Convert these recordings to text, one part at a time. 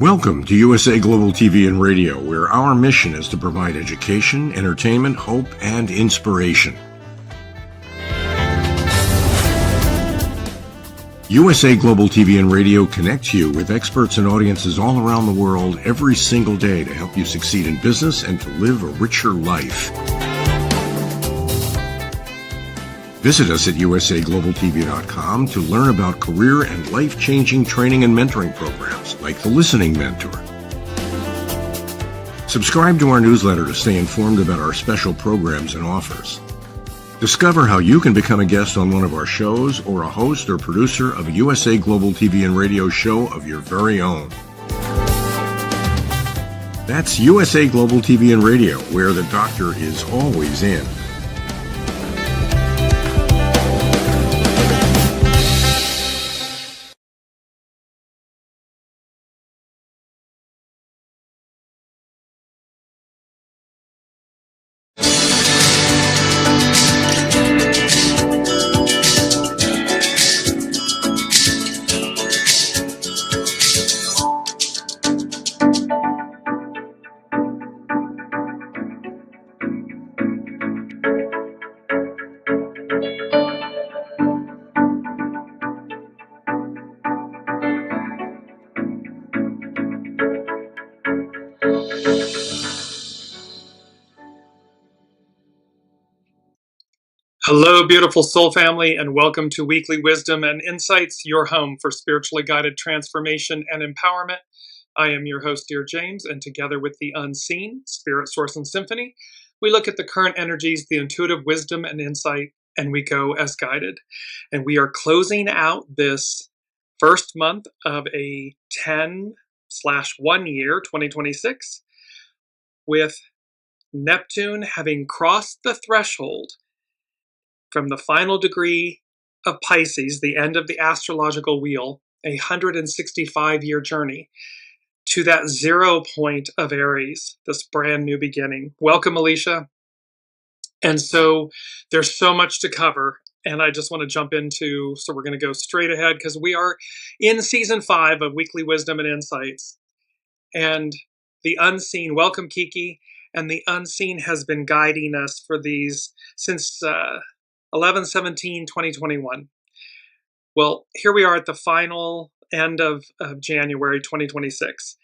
Welcome to USA Global TV and Radio, where our mission is to provide education, entertainment, hope, and inspiration. USA Global TV and Radio connects you with experts and audiences all around the world every single day to help you succeed in business and to live a richer life. Visit us at usaglobaltv.com to learn about career and life-changing training and mentoring programs like the Listening Mentor. Subscribe to our newsletter to stay informed about our special programs and offers. Discover how you can become a guest on one of our shows or a host or producer of a USA Global TV and Radio show of your very own. That's USA Global TV and Radio, where the doctor is always in. Hello, beautiful soul family, and welcome to Weekly Wisdom and Insights, your home for spiritually guided transformation and empowerment. I am your host, Dearjames, and together with the unseen, Spirit, Source, and Symphony, we look at the current energies, the intuitive wisdom and insight, and we go as guided. And we are closing out this first month of a 10/1 year, 2026, with Neptune having crossed the threshold from the final degree of Pisces, the end of the astrological wheel, a 165-year journey, to that 0 point of Aries, this brand new beginning. Welcome, Alicia. And so there's so much to cover, and I just want to jump into, so we're going to go straight ahead because we are in season 5 of Weekly Wisdom and Insights. And the unseen, welcome, Kiki, and the unseen has been guiding us for these since 11/17/2021. Well, here we are at the final end of January 2026.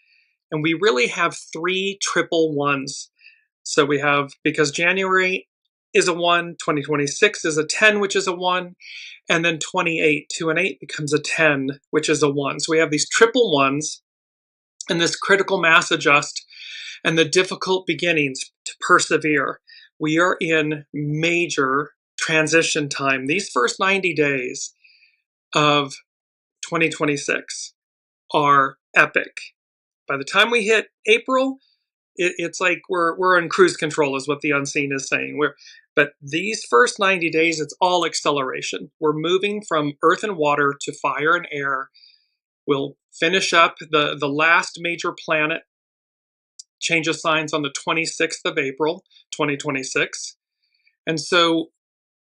And we really have 3 triple ones. So we have, because January is a 1, 2026 is a 10, which is a 1, and then 28, 2 and 8 becomes a 10, which is a 1. So we have these triple ones and this critical mass adjust and the difficult beginnings to persevere. We are in major transition time. These first 90 days of 2026 are epic. By the time we hit April, it's like we're in cruise control, is what the unseen is saying. But these first 90 days, it's all acceleration. We're moving from earth and water to fire and air. We'll finish up the last major planet changes signs on the 26th of April, 2026. And so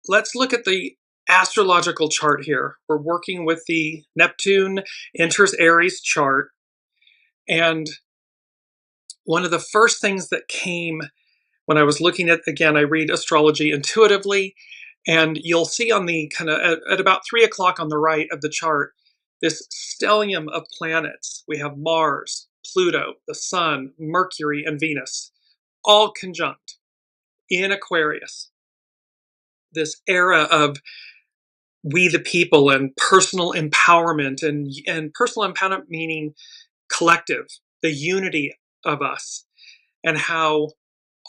let's look at the astrological chart here. We're working with the Neptune enters Aries chart. And one of the first things that came when I was looking at, again, I read astrology intuitively, and you'll see on the kind of at about 3 o'clock on the right of the chart, this stellium of planets. We have Mars, Pluto, the Sun, Mercury, and Venus, all conjunct in Aquarius. This era of we the people and personal empowerment, and personal empowerment meaning collective, the unity of us, and how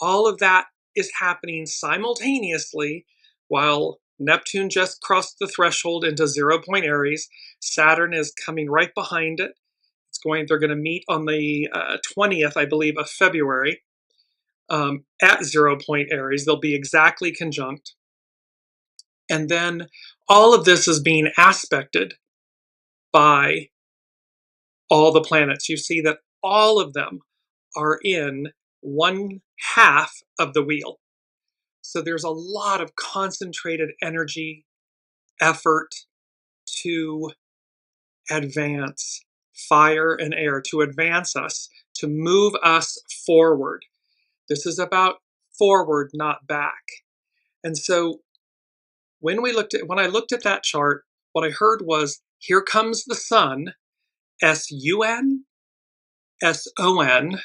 all of that is happening simultaneously while Neptune just crossed the threshold into 0 point Aries. Saturn is coming right behind it. They're going to meet on the 20th, I believe, of February at 0 point Aries. They'll be exactly conjunct. And then all of this is being aspected by all the planets. You see that all of them are in 1/2 of the wheel. So there's a lot of concentrated energy, effort to advance, fire, and air, to advance us, to move us forward. This is about forward, not back. And so when I looked at that chart, what I heard was, here comes the sun, S-U-N, S-O-N,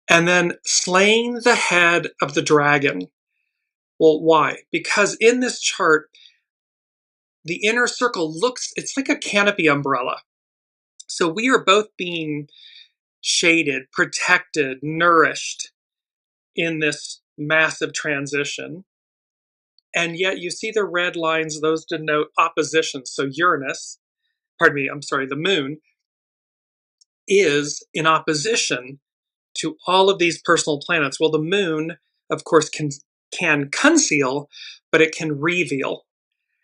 and then slaying the head of the dragon. Well, why? Because in this chart, the inner circle it's like a canopy umbrella. So we are both being shaded, protected, nourished in this massive transition. And yet you see the red lines, those denote opposition. So the moon is in opposition to all of these personal planets. Well, the moon, of course, can conceal, but it can reveal.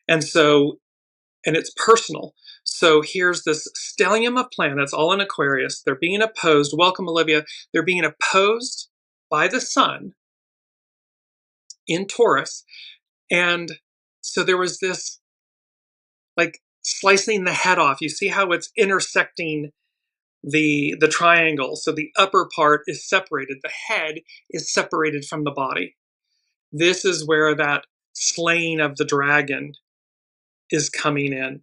And it's personal. So here's this stellium of planets, all in Aquarius. They're being opposed. Welcome, Olivia. They're being opposed by the sun in Taurus. And so there was this, like, slicing the head off. You see how it's intersecting the triangle. So the upper part is separated. The head is separated from the body. This is where that slaying of the dragon is coming in.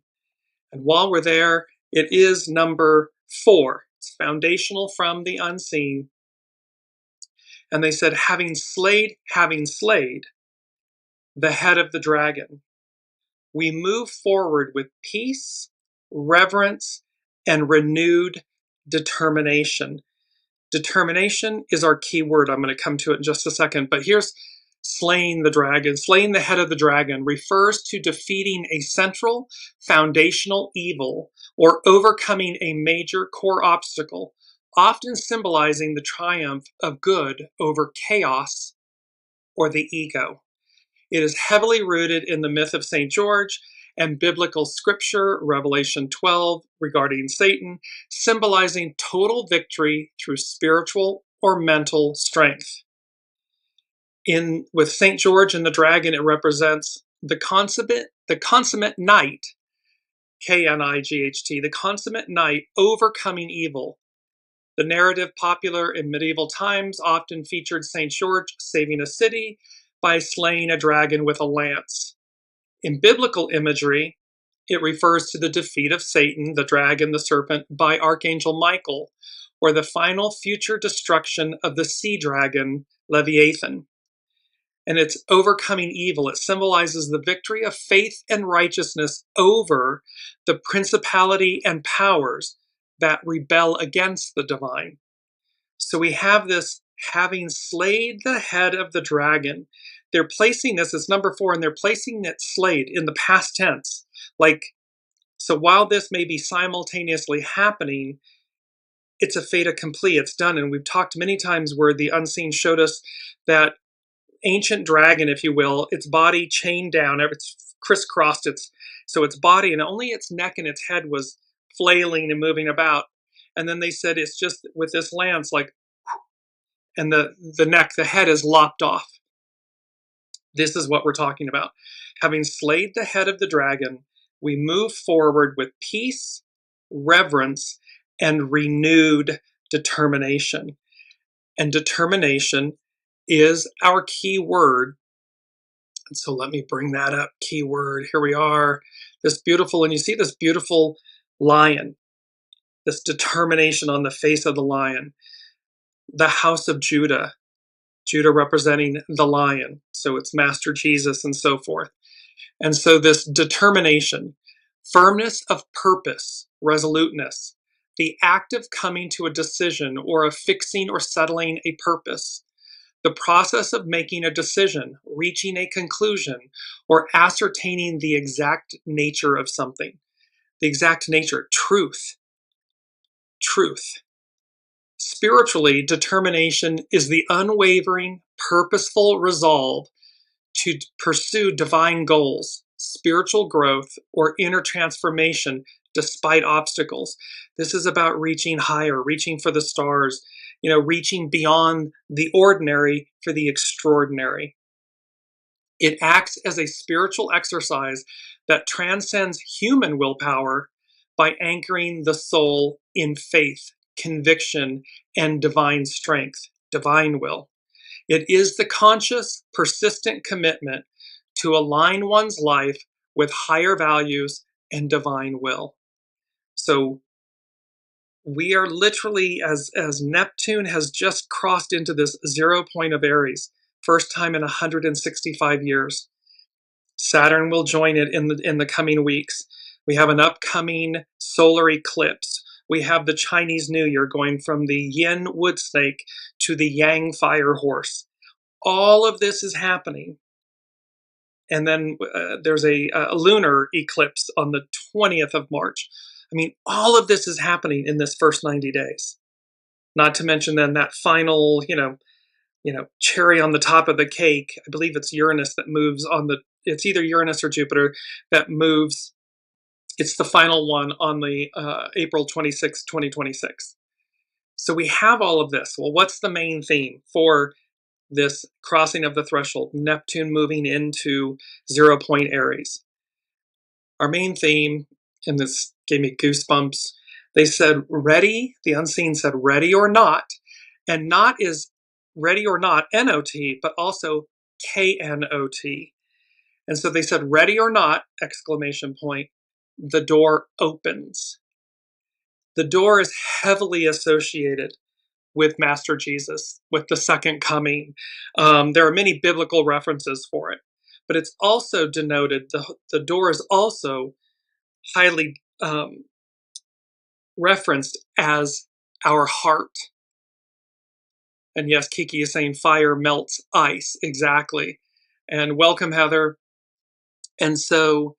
And while we're there, it is number 4. It's foundational from the unseen. And they said, having slayed the head of the dragon, we move forward with peace, reverence, and renewed determination. Determination is our key word. I'm going to come to it in just a second. But here's slaying the dragon. Slaying the head of the dragon refers to defeating a central foundational evil or overcoming a major core obstacle, often symbolizing the triumph of good over chaos or the ego. It is heavily rooted in the myth of St. George and biblical scripture, Revelation 12, regarding Satan, symbolizing total victory through spiritual or mental strength. With St. George and the dragon, it represents the consummate knight, K-N-I-G-H-T, the consummate knight overcoming evil. The narrative popular in medieval times often featured St. George saving a city by slaying a dragon with a lance. In biblical imagery, it refers to the defeat of Satan, the dragon, the serpent, by Archangel Michael, or the final future destruction of the sea dragon, Leviathan. And it's overcoming evil. It symbolizes the victory of faith and righteousness over the principality and powers that rebel against the divine. So we have this having slayed the head of the dragon. They're placing this as number 4, and they're placing it slayed in the past tense. So while this may be simultaneously happening, it's a fait accompli. It's done. And we've talked many times where the unseen showed us that ancient dragon, if you will, its body chained down, it's crisscrossed, so its body and only its neck and its head was flailing and moving about. And then they said it's just with this lance, and the head is lopped off. This is what we're talking about. Having slayed the head of the dragon, we move forward with peace, reverence, and renewed determination. And determination is our key word. And so let me bring that up. Keyword. Here we are. And you see this beautiful lion, this determination on the face of the lion. The house of Judah representing the lion. So it's Master Jesus and so forth. And so this determination, firmness of purpose, resoluteness, the act of coming to a decision or of fixing or settling a purpose, the process of making a decision, reaching a conclusion, or ascertaining the exact nature of something. The exact nature, truth. Spiritually, determination is the unwavering, purposeful resolve to pursue divine goals, spiritual growth, or inner transformation despite obstacles. This is about reaching higher, reaching for the stars, reaching beyond the ordinary for the extraordinary. It acts as a spiritual exercise that transcends human willpower by anchoring the soul in faith, conviction, and divine strength, divine will. It is the conscious, persistent commitment to align one's life with higher values and divine will. So we are literally, as Neptune has just crossed into this 0 point of Aries, first time in 165 years. Saturn will join it in the coming weeks. We have an upcoming solar eclipse. We have the Chinese New Year going from the yin wood snake to the yang fire horse. All of this is happening. And then there's a lunar eclipse on the 20th of March. I mean, all of this is happening in this first 90 days. Not to mention then that final, cherry on the top of the cake. I believe it's Uranus that moves it's either Uranus or Jupiter that moves. It's the final one on the April 26, 2026. So we have all of this. Well, what's the main theme for this crossing of the threshold? Neptune moving into 0 point Aries. Our main theme, and this gave me goosebumps, they said ready, the unseen said ready or not, and not is ready or not, N-O-T, but also K-N-O-T. And so they said ready or not, exclamation point, the door opens. The door is heavily associated with Master Jesus, with the second coming. There are many biblical references for it, but it's also denoted, the door is also highly referenced as our heart. And yes, Kiki is saying fire melts ice, exactly. And welcome, Heather. And so,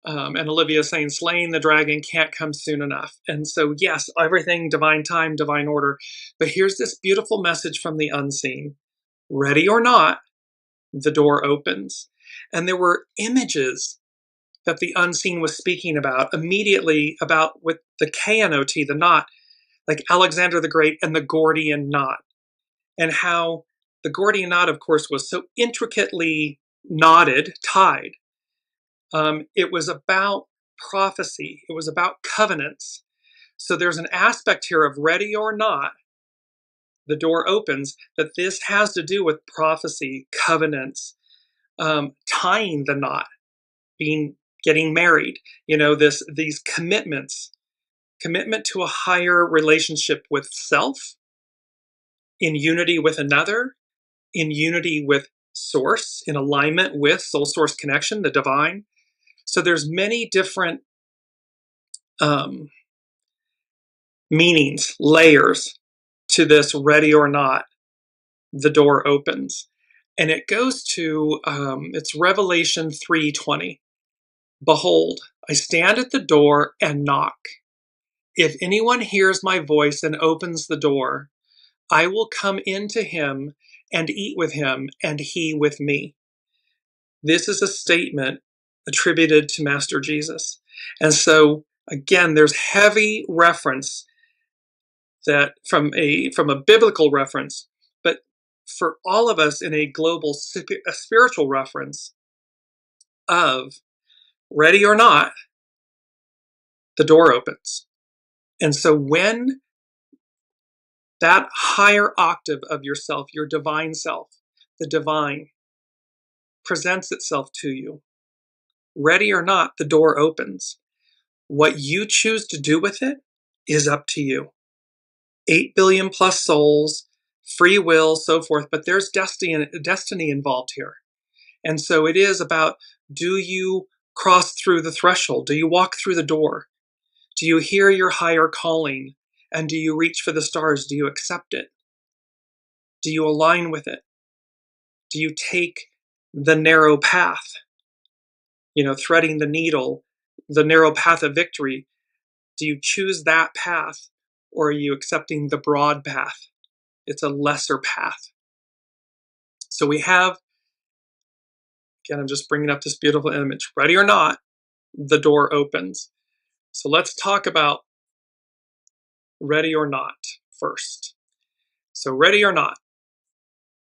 and Olivia is saying slaying the dragon can't come soon enough. And so, yes, everything, divine time, divine order. But here's this beautiful message from the unseen. Ready or not, the door opens. And there were images that the unseen was speaking about immediately about with the K-N-O-T, the knot, like Alexander the Great and the Gordian knot, and how the Gordian knot, of course, was so intricately knotted, tied. It was about prophecy. It was about covenants. So there's an aspect here of ready or not, the door opens, that this has to do with prophecy, covenants, tying the knot, getting married, these commitments, commitment to a higher relationship with self, in unity with another, in unity with source, in alignment with soul source connection, the divine. So there's many different meanings, layers to this ready or not, the door opens. And it goes to, it's Revelation 3:20. Behold, I stand at the door and knock. If anyone hears my voice and opens the door, I will come into him and eat with him and he with me. This is a statement attributed to Master Jesus. And so, again, there's heavy reference that from a biblical reference, but for all of us in a global a spiritual reference of ready or not, the door opens. And so when that higher octave of yourself, your divine self, the divine, presents itself to you, ready or not, the door opens. What you choose to do with it is up to you. 8 billion plus souls, free will, so forth, but there's destiny involved here. And so it is about, do you cross through the threshold? Do you walk through the door? Do you hear your higher calling? And do you reach for the stars? Do you accept it? Do you align with it? Do you take the narrow path? Threading the needle, the narrow path of victory. Do you choose that path, or are you accepting the broad path? It's a lesser path. So we have, again, I'm just bringing up this beautiful image. Ready or not, the door opens. So let's talk about ready or not first. So ready or not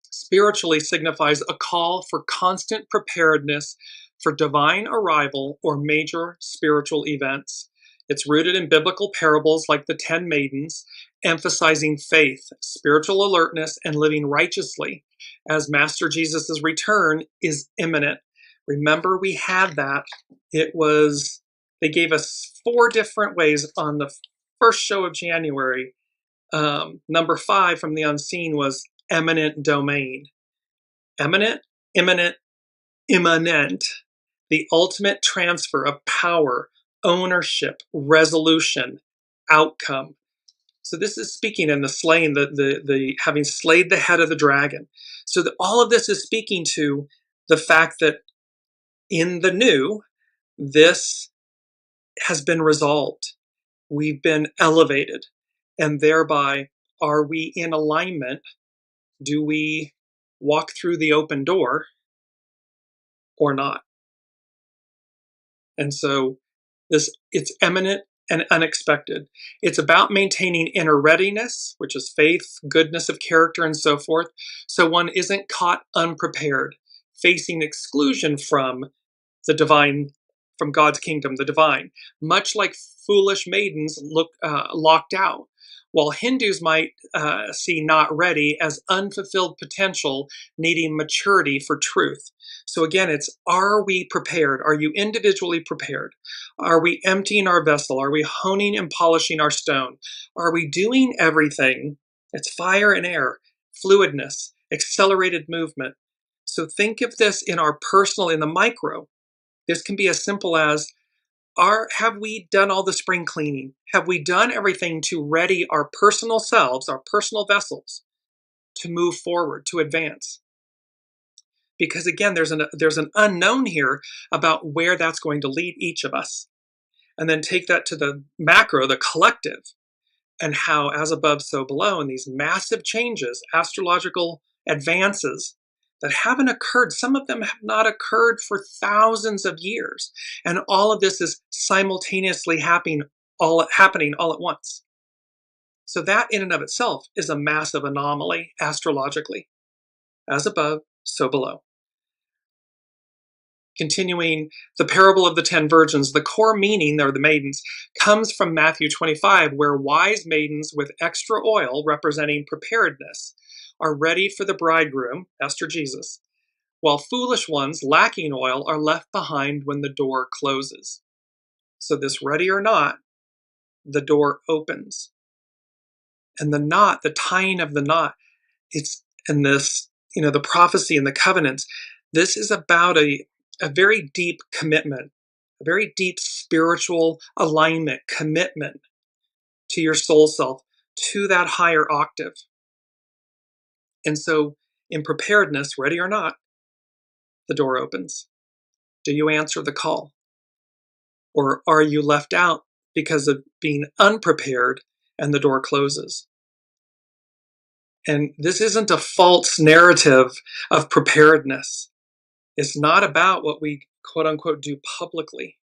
spiritually signifies a call for constant preparedness for divine arrival or major spiritual events. It's rooted in biblical parables like the 10 maidens, emphasizing faith, spiritual alertness, and living righteously as Master Jesus' return is imminent. Remember, we had that. They gave us 4 different ways on the first show of January. Number 5 from the unseen was eminent domain. Eminent, imminent, immanent. The ultimate transfer of power, ownership, resolution, outcome. So this is speaking in the slaying, the having slayed the head of the dragon. So all of this is speaking to the fact that in the new, this has been resolved. We've been elevated, and thereby, are we in alignment? Do we walk through the open door or not? And so it's eminent and unexpected. It's about maintaining inner readiness, which is faith, goodness of character, and so forth, so one isn't caught unprepared, facing exclusion from the divine, from God's kingdom, the divine, much like foolish maidens locked out. While Hindus might see not ready as unfulfilled potential needing maturity for truth. So again, it's, are we prepared? Are you individually prepared? Are we emptying our vessel? Are we honing and polishing our stone? Are we doing everything? It's fire and air, fluidness, accelerated movement. So think of this in our personal, in the micro. This can be as simple as, have we done all the spring cleaning? Have we done everything to ready our personal selves, our personal vessels, to move forward, to advance? Because again, there's an unknown here about where that's going to lead each of us. And then take that to the macro, the collective, and how as above, so below, and these massive changes, astrological advances that haven't occurred. Some of them have not occurred for thousands of years. And all of this is simultaneously happening all at once. So that in and of itself is a massive anomaly astrologically. As above, so below. Continuing the parable of the 10 virgins, the core meaning, or the maidens, comes from Matthew 25, where wise maidens with extra oil, representing preparedness, are ready for the bridegroom, Master Jesus, while foolish ones, lacking oil, are left behind when the door closes. So this ready or not, the door opens. And the knot, the tying of the knot, it's in this, the prophecy and the covenants, this is about a very deep commitment, a very deep spiritual alignment, commitment to your soul self, to that higher octave. And so in preparedness, ready or not, the door opens. Do you answer the call? Or are you left out because of being unprepared and the door closes? And this isn't a false narrative of preparedness. It's not about what we quote unquote do publicly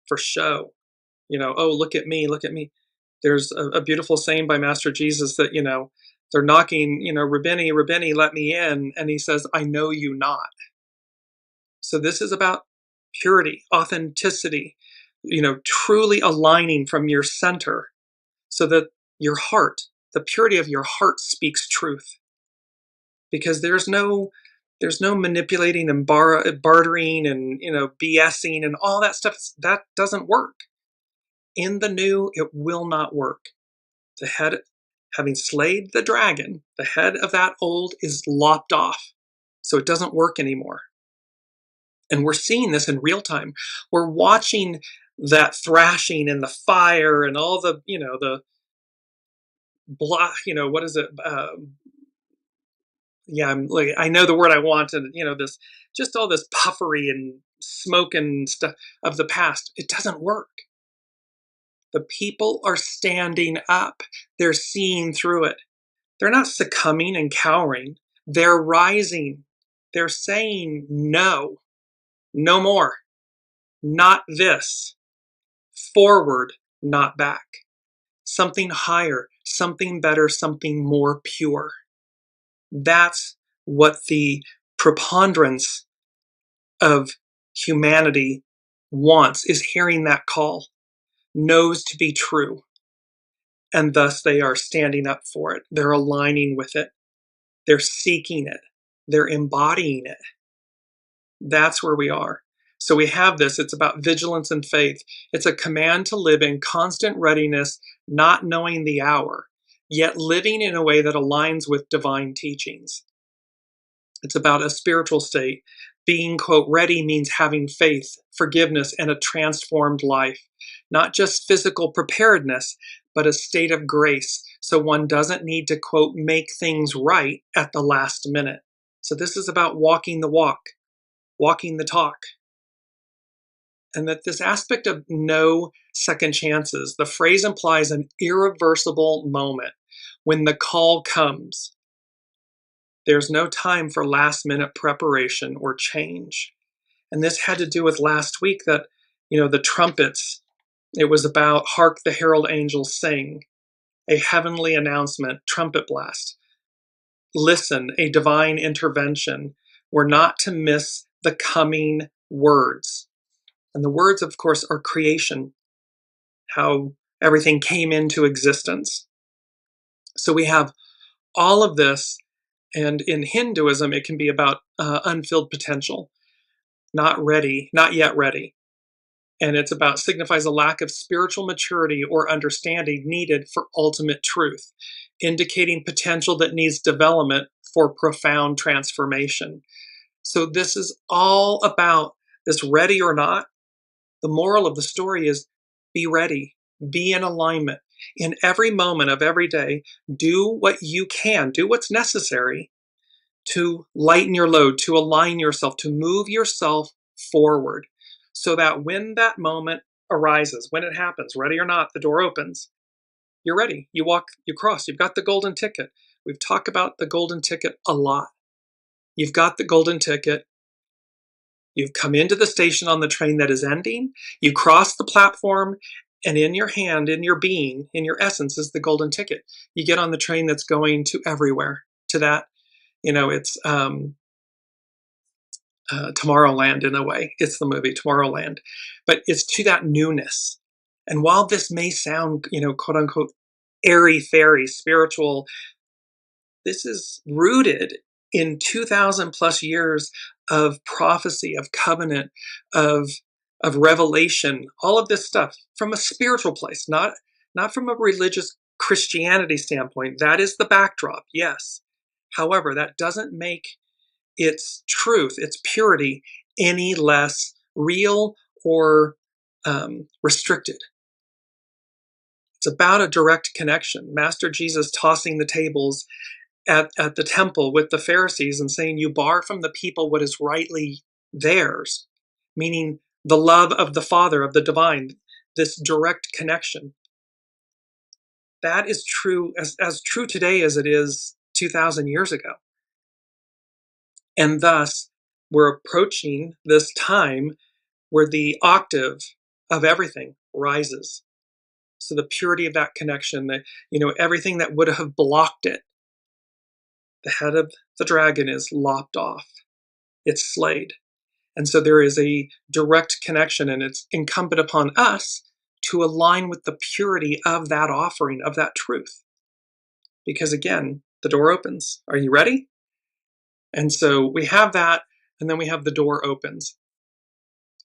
for show. Oh, look at me, look at me. There's a beautiful saying by Master Jesus that, they're knocking, Rabbini, Rabbini, let me in. And he says, I know you not. So this is about purity, authenticity, truly aligning from your center so that your heart, the purity of your heart speaks truth. Because there's no manipulating and bartering and, BSing and all that stuff. That doesn't work. In the new, it will not work. The head, having slayed the dragon, the head of that old is lopped off. So it doesn't work anymore. And we're seeing this in real time. We're watching that thrashing and the fire and all the, the blah, what is it? I know the word I want, and this, just all this puffery and smoke and stuff of the past. It doesn't work. The people are standing up. They're seeing through it. They're not succumbing and cowering. They're rising. They're saying no more, not this, forward, not back, something higher, something better, something more pure. That's what the preponderance of humanity wants, is hearing that call. knows to be true. And thus they are standing up for it. They're aligning with it. They're seeking it. They're embodying it. That's where we are. So we have this. It's about vigilance and faith. It's a command to live in constant readiness, not knowing the hour, yet living in a way that aligns with divine teachings. It's about a spiritual state. Being, quote, ready means having faith, forgiveness, and a transformed life. Not just physical preparedness, but a state of grace. So one doesn't need to, quote, make things right at the last minute. So this is about walking the walk, walking the talk. And that this aspect of no second chances, the phrase implies an irreversible moment when the call comes. There's no time for last minute preparation or change. And this had to do with last week that, the trumpets, it was about hark the herald angels sing, a heavenly announcement, trumpet blast. Listen, a divine intervention. We're not to miss the coming words. And the words, of course, are creation, how everything came into existence. So we have all of this, and in Hinduism, it can be about unfilled potential, not ready, not yet ready. And it's about signifies a lack of spiritual maturity or understanding needed for ultimate truth, indicating potential that needs development for profound transformation. So this is all about this ready or not. The moral of the story is be ready, be in alignment. In every moment of every day, do what you can, do what's necessary to lighten your load, to align yourself, to move yourself forward so that when that moment arises, when it happens, ready or not, the door opens, you're ready. You walk, you cross, you've got the golden ticket. We've talked about the golden ticket a lot. You've got the golden ticket. You've come into the station on the train that is ending. You cross the platform, and in your hand, in your being, in your essence is the golden ticket. You get on the train that's going to everywhere, to that, it's Tomorrowland in a way. It's the movie Tomorrowland. But it's to that newness. And while this may sound, quote unquote, airy-fairy, spiritual, this is rooted in 2,000 plus years of prophecy, of covenant, of revelation, all of this stuff from a spiritual place, not from a religious Christianity standpoint. That is the backdrop, yes. However, that doesn't make its truth, its purity, any less real or restricted. It's about a direct connection. Master Jesus tossing the tables at the temple with the Pharisees and saying, you bar from the people what is rightly theirs, meaning the love of the Father, of the divine, this direct connection. That is true, as true today as it is 2,000 years ago. And thus, we're approaching this time where the octave of everything rises. So the purity of that connection, everything that would have blocked it, the head of the dragon is lopped off. It's slayed. And so there is a direct connection, and it's incumbent upon us to align with the purity of that offering, of that truth. Because again, the door opens. Are you ready? And so we have that, and then we have the door opens.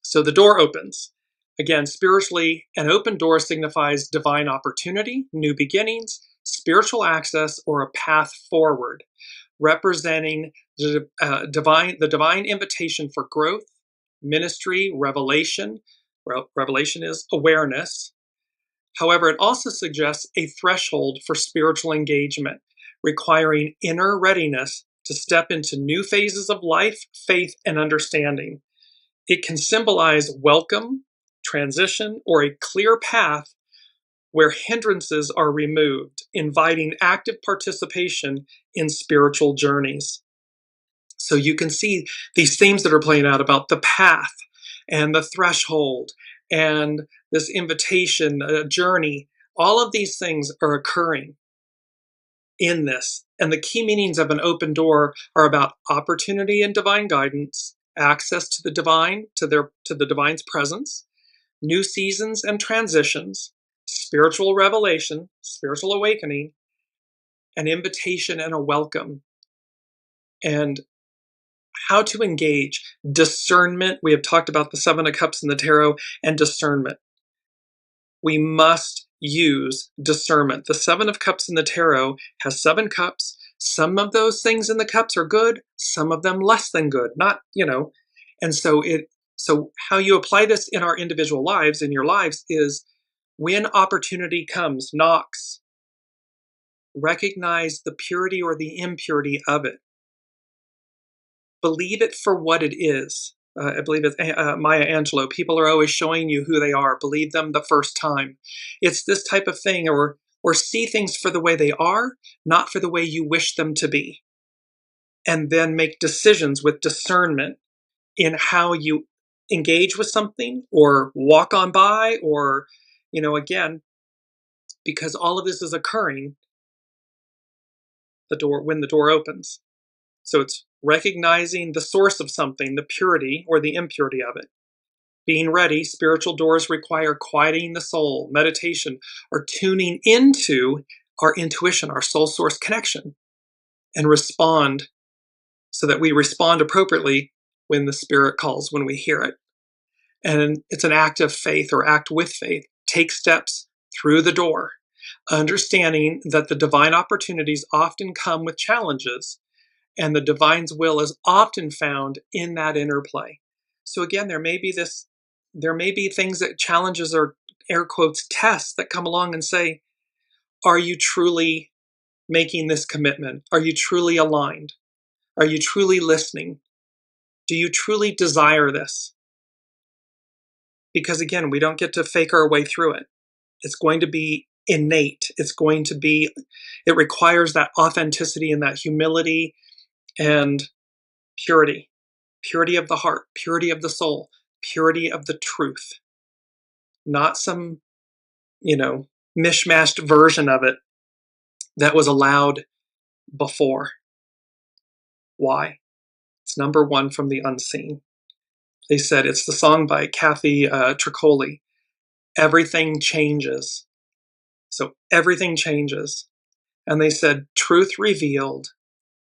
So the door opens. Again, spiritually, an open door signifies divine opportunity, new beginnings, spiritual access, or a path forward, representing the divine invitation for growth, ministry, revelation. Revelation is awareness. However, it also suggests a threshold for spiritual engagement, requiring inner readiness to step into new phases of life, faith, and understanding. It can symbolize welcome, transition, or a clear path where hindrances are removed, inviting active participation in spiritual journeys. So you can see these themes that are playing out about the path and the threshold and this invitation, a journey. All of these things are occurring in this. And the key meanings of an open door are about opportunity and divine guidance, access to the divine, to the divine's presence, new seasons and transitions, spiritual revelation, spiritual awakening, an invitation and a welcome, and how to engage discernment. We have talked about the Seven of Cups in the tarot and discernment. We must use discernment. The Seven of Cups in the tarot has 7 cups. Some of those things in the cups are good, some of them less than good. Not, and so how you apply this in our individual lives, in your lives, is when opportunity comes, knocks, recognize the purity or the impurity of it. Believe it for what it is. I believe it's Maya Angelou. People are always showing you who they are. Believe them the first time. It's this type of thing, or see things for the way they are, not for the way you wish them to be. And then make decisions with discernment in how you engage with something or walk on by, or, again, because all of this is occurring when the door opens. So it's recognizing the source of something, the purity or the impurity of it. Being ready, spiritual doors require quieting the soul, meditation, or tuning into our intuition, our soul source connection, and respond so that we respond appropriately when the spirit calls, when we hear it. And it's an act of faith, or act with faith. Take steps through the door, understanding that the divine opportunities often come with challenges, and the divine's will is often found in that interplay. So again, there may be things that challenges, or air quotes tests, that come along and say, are you truly making this commitment? Are you truly aligned? Are you truly listening? Do you truly desire this? Because again, we don't get to fake our way through it. It's going to be innate. It requires that authenticity and that humility and purity of the heart, purity of the soul, purity of the truth, not some, mishmashed version of it that was allowed before. Why? It's number 1 from the unseen. They said, it's the song by Kathy Tricoli, everything changes. So everything changes. And they said, truth revealed,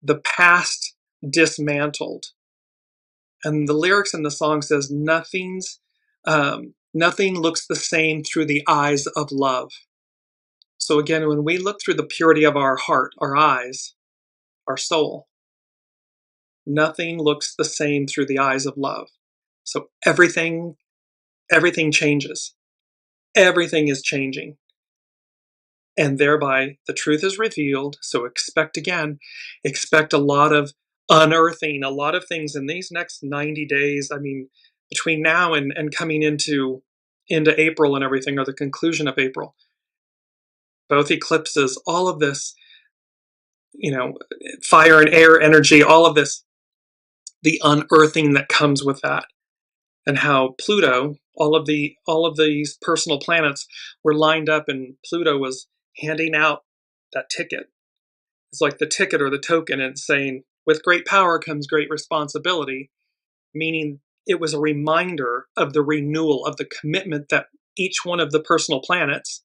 the past dismantled. And the lyrics in the song says, nothing looks the same through the eyes of love. So again, when we look through the purity of our heart, our eyes, our soul, nothing looks the same through the eyes of love. So everything changes. Everything is changing. And thereby the truth is revealed. So expect a lot of unearthing, a lot of things in these next 90 days. I mean, between now and coming into April and everything, or the conclusion of April, both eclipses, all of this, fire and air energy, all of this, the unearthing that comes with that, and how Pluto, all of these personal planets were lined up, and Pluto was handing out that ticket. It's like the ticket or the token, and it's saying, with great power comes great responsibility, meaning it was a reminder of the renewal, of the commitment that each one of the personal planets,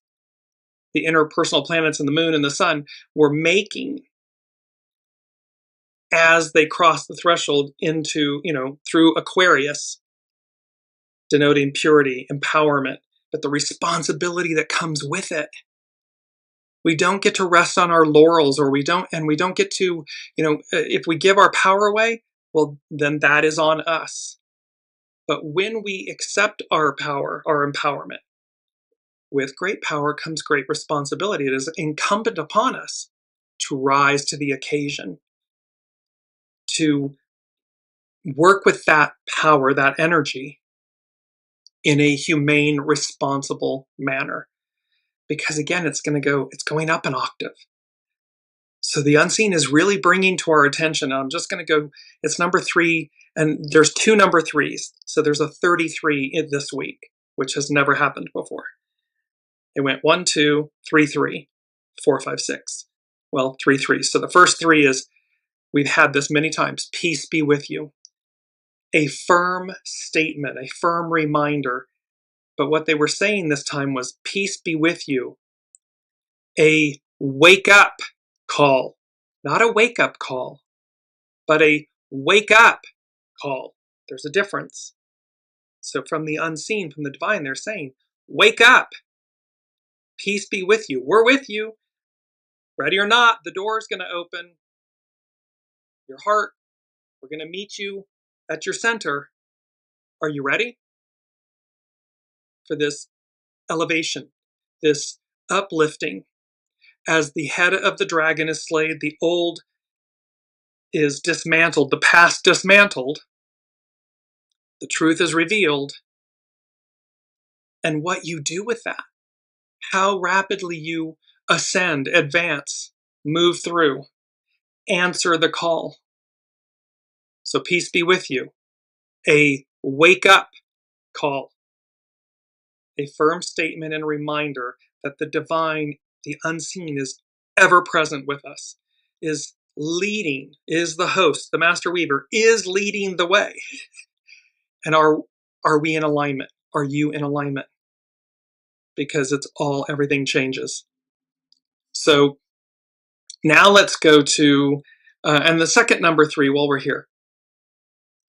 the interpersonal planets and the moon and the sun, were making as they crossed the threshold into, through Aquarius, denoting purity, empowerment, but the responsibility that comes with it. We don't get to rest on our laurels, or we don't get to, if we give our power away, well, then that is on us. But when we accept our power, our empowerment, with great power comes great responsibility. It is incumbent upon us to rise to the occasion, to work with that power, that energy, in a humane, responsible manner. Because again, it's going up an octave. So the unseen is really bringing to our attention. I'm just going to go, it's number 3, and there's 2 number 3s. So there's a 33 this week, which has never happened before. It went 1, 2, 3, 3, 4, 5, 6. Well, 3 3s. So the first 3 is, we've had this many times, peace be with you. A firm statement, a firm reminder But what they were saying this time was, peace be with you. A wake up call. Not a wake up call, but a wake up call. There's a difference. So from the unseen, from the divine, they're saying, wake up. Peace be with you. We're with you. Ready or not, the door is going to open. Your heart, we're going to meet you at your center. Are you ready for this elevation, this uplifting? As the head of the dragon is slayed, the old is dismantled, the past dismantled, the truth is revealed. And what you do with that, how rapidly you ascend, advance, move through, answer the call. So peace be with you. A wake up call. A firm statement and reminder that the divine, the unseen, is ever present with us, is leading, is the host, the master weaver, is leading the way. And are we in alignment? Are you in alignment? Because it's all, everything changes. So now let's go to, and the second number 3 while we're here.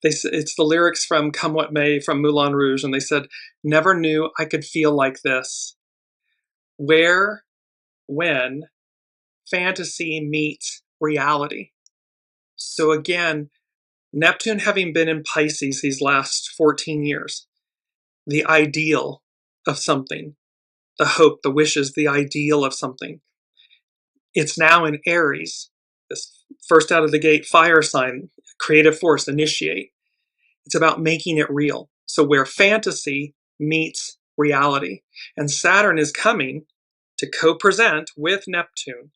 It's the lyrics from Come What May from Moulin Rouge, and they said, never knew I could feel like this. Where, when, fantasy meets reality. So again, Neptune having been in Pisces these last 14 years, the ideal of something, the hope, the wishes, the ideal of something. It's now in Aries, this first out of the gate fire sign, creative force, initiate. It's about making it real. So where fantasy meets reality. And Saturn is coming to co-present with Neptune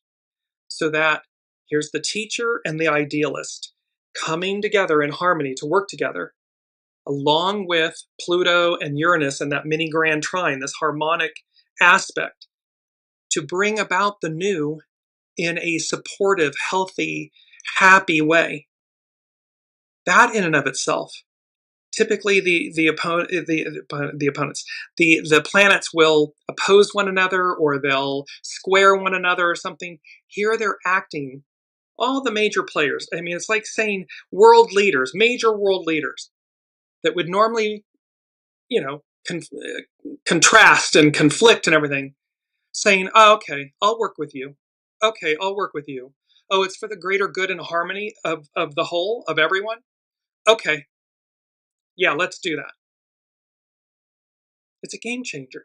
so that here's the teacher and the idealist coming together in harmony to work together, along with Pluto and Uranus and that mini grand trine, this harmonic aspect, to bring about the new in a supportive, healthy, happy way. That in and of itself, typically the planets will oppose one another, or they'll square one another or something. Here they're acting, all the major players. I mean, it's like saying world leaders, major world leaders that would normally, contrast and conflict and everything, saying, oh, okay, I'll work with you. Okay, I'll work with you. Oh, it's for the greater good and harmony of the whole, of everyone? Okay, yeah, let's do that. It's a game changer.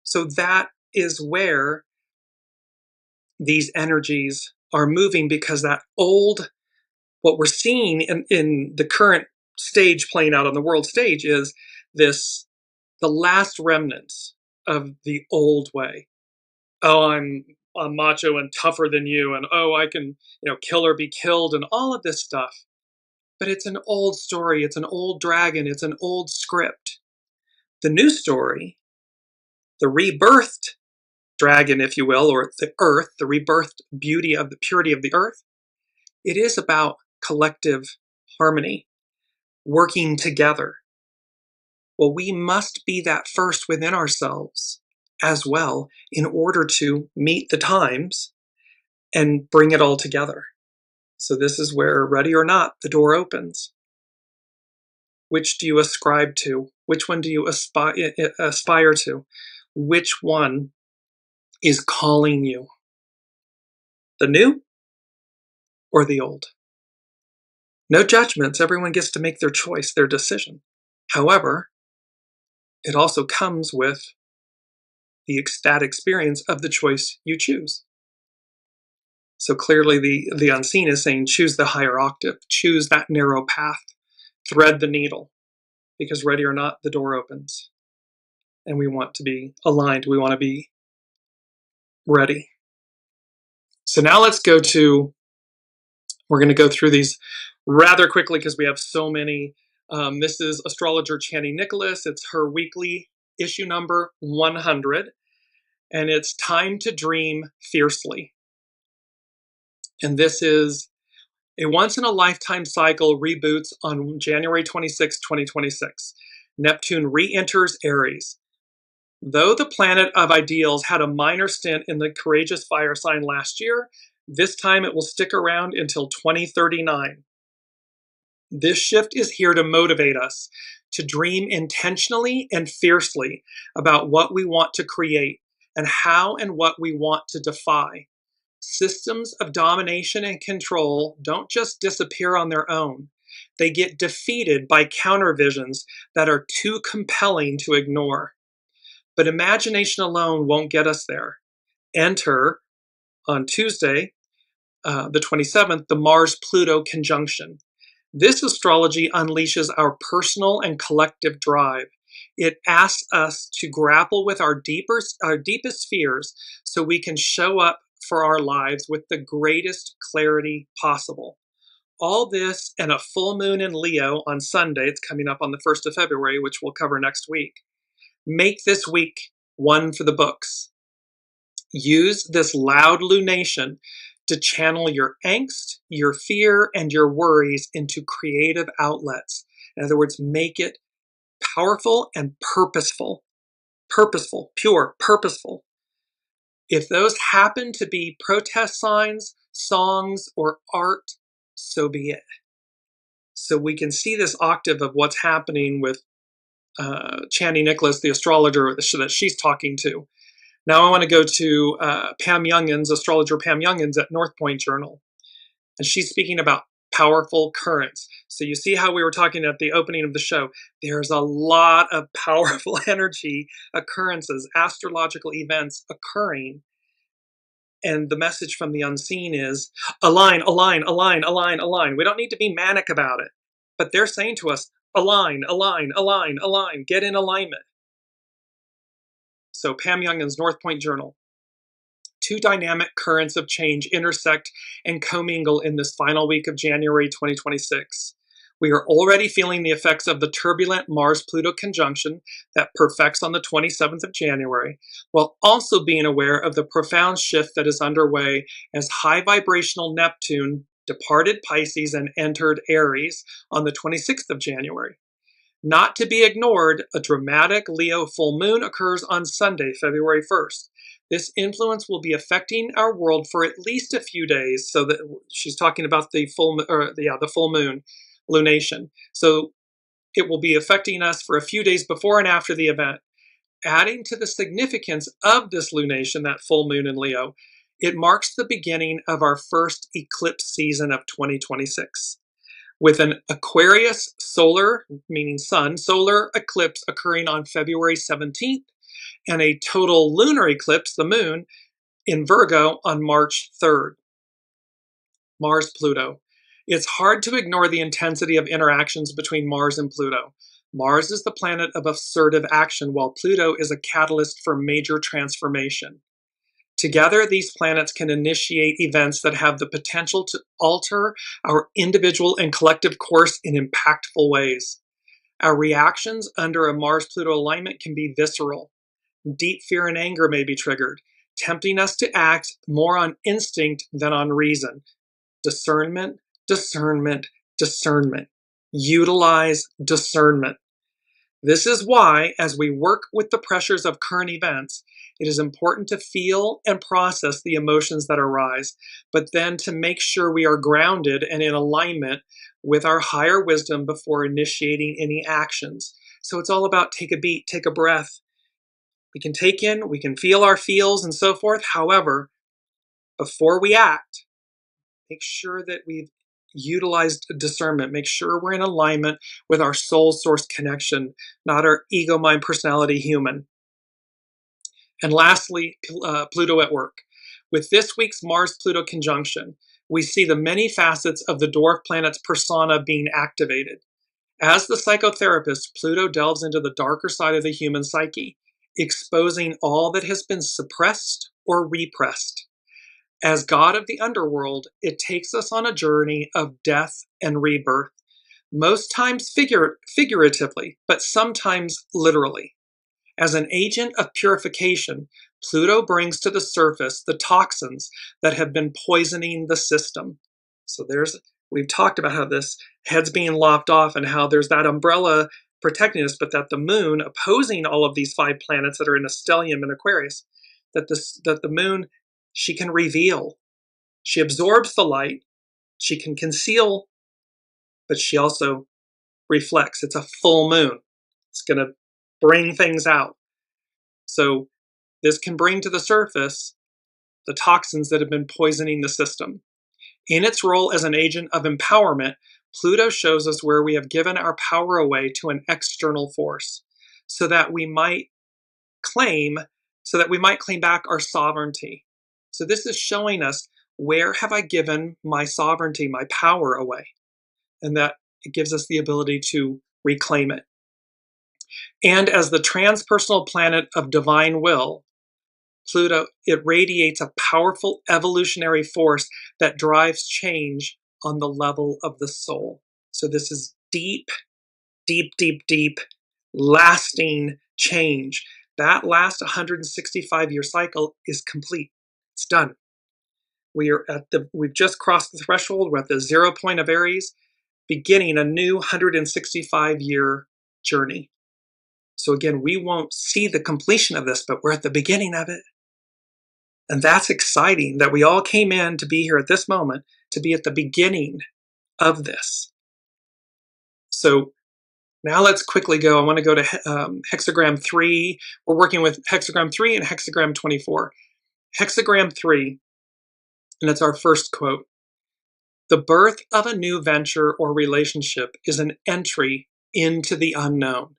So that is where these energies are moving, because that old, what we're seeing in the current stage playing out on the world stage is this, the last remnants of the old way. Oh, I'm macho and tougher than you, and oh, I can, kill or be killed, and all of this stuff. But it's an old story, it's an old dragon, it's an old script. The new story, the rebirthed dragon, if you will, or the earth, the rebirthed beauty of the purity of the earth, it is about collective harmony, working together. Well, we must be that first within ourselves as well in order to meet the times and bring it all together. So this is where, ready or not, the door opens. Which do you ascribe to? Which one do you aspire to? Which one is calling you? The new or the old? No judgments. Everyone gets to make their choice, their decision. However, it also comes with the ecstatic experience of the choice you choose. So clearly the unseen is saying, choose the higher octave, choose that narrow path, thread the needle, because ready or not, the door opens. And we want to be aligned. We want to be ready. So now let's go to, we're going to go through these rather quickly because we have so many. This is astrologer Chani Nicholas. It's her weekly issue number 100. And it's Time to Dream Fiercely. And this is a once-in-a-lifetime cycle reboots on January 26, 2026. Neptune re-enters Aries. Though the planet of ideals had a minor stint in the courageous fire sign last year, this time it will stick around until 2039. This shift is here to motivate us to dream intentionally and fiercely about what we want to create and how and what we want to defy. Systems of domination and control don't just disappear on their own. They get defeated by countervisions that are too compelling to ignore. But imagination alone won't get us there. Enter, on Tuesday, the 27th, the Mars-Pluto conjunction. This astrology unleashes our personal and collective drive. It asks us to grapple with our deepest fears so we can show up for our lives with the greatest clarity possible. All this and a full moon in Leo on Sunday, it's coming up on the 1st of February, which we'll cover next week. Make this week one for the books. Use this loud lunation to channel your angst, your fear, and your worries into creative outlets. In other words, make it powerful and purposeful. Purposeful, pure, purposeful. If those happen to be protest signs, songs, or art, so be it. So we can see this octave of what's happening with Chandy Nicholas, the astrologer that she's talking to. Now I want to go to Pam Youngins, astrologer Pam Youngins at North Point Journal. And she's speaking about powerful currents. So you see how we were talking at the opening of the show. There's a lot of powerful energy occurrences, astrological events occurring. And the message from the unseen is align, align, align, align, align. We don't need to be manic about it. But they're saying to us, align, align, align, align, get in alignment. So Pam Youngins, North Point Journal. Two dynamic currents of change intersect and commingle in this final week of January 2026. We are already feeling the effects of the turbulent Mars-Pluto conjunction that perfects on the 27th of January, while also being aware of the profound shift that is underway as high vibrational Neptune departed Pisces and entered Aries on the 26th of January. Not to be ignored, a dramatic Leo full moon occurs on Sunday, February 1st. This influence will be affecting our world for at least a few days. So that she's talking about the full moon lunation. So it will be affecting us for a few days before and after the event. Adding to the significance of this lunation, that full moon in Leo, it marks the beginning of our first eclipse season of 2026. With an Aquarius solar, meaning sun, solar eclipse occurring on February 17th, and a total lunar eclipse, the moon, in Virgo on March 3rd. Mars-Pluto. It's hard to ignore the intensity of interactions between Mars and Pluto. Mars is the planet of assertive action, while Pluto is a catalyst for major transformation. Together, these planets can initiate events that have the potential to alter our individual and collective course in impactful ways. Our reactions under a Mars-Pluto alignment can be visceral. Deep fear and anger may be triggered, tempting us to act more on instinct than on reason. Discernment, discernment, discernment. Utilize discernment. This is why, as we work with the pressures of current events, it is important to feel and process the emotions that arise, but then to make sure we are grounded and in alignment with our higher wisdom before initiating any actions. So it's all about take a beat, take a breath. We can take in, we can feel our feels and so forth. However, before we act, make sure that we've utilized discernment. Make sure we're in alignment with our soul source connection, not our ego, mind, personality, human. And lastly, Pluto at work. With this week's Mars-Pluto conjunction, we see the many facets of the dwarf planet's persona being activated. As the psychotherapist, Pluto delves into the darker side of the human psyche, exposing all that has been suppressed or repressed. As god of the underworld, it takes us on a journey of death and rebirth, most times figuratively, but sometimes literally. As an agent of purification, Pluto brings to the surface the toxins that have been poisoning the system. So we've talked about how this head's being lopped off and how there's that umbrella protecting us, but that the moon, opposing all of these 5 planets that are in a stellium in Aquarius, that the moon, she can reveal. She absorbs the light, she can conceal, but she also reflects. It's a full moon. It's going to bring things out. So this can bring to the surface the toxins that have been poisoning the system. In its role as an agent of empowerment, Pluto shows us where we have given our power away to an external force so that we might claim back our sovereignty. So this is showing us, where have I given my sovereignty, my power away? And that it gives us the ability to reclaim it. And as the transpersonal planet of divine will, Pluto, it radiates a powerful evolutionary force that drives change on the level of the soul. So this is deep, deep, deep, deep, lasting change. That last 165-year cycle is complete. It's done. We've just crossed the threshold. We're at the 0 point of Aries, beginning a new 165-year journey. So again, we won't see the completion of this, but we're at the beginning of it. And that's exciting that we all came in to be here at this moment, to be at the beginning of this. So now let's quickly go. I want to go to hexagram 3. We're working with hexagram 3 and hexagram 24. Hexagram 3, and it's our first quote. The birth of a new venture or relationship is an entry into the unknown.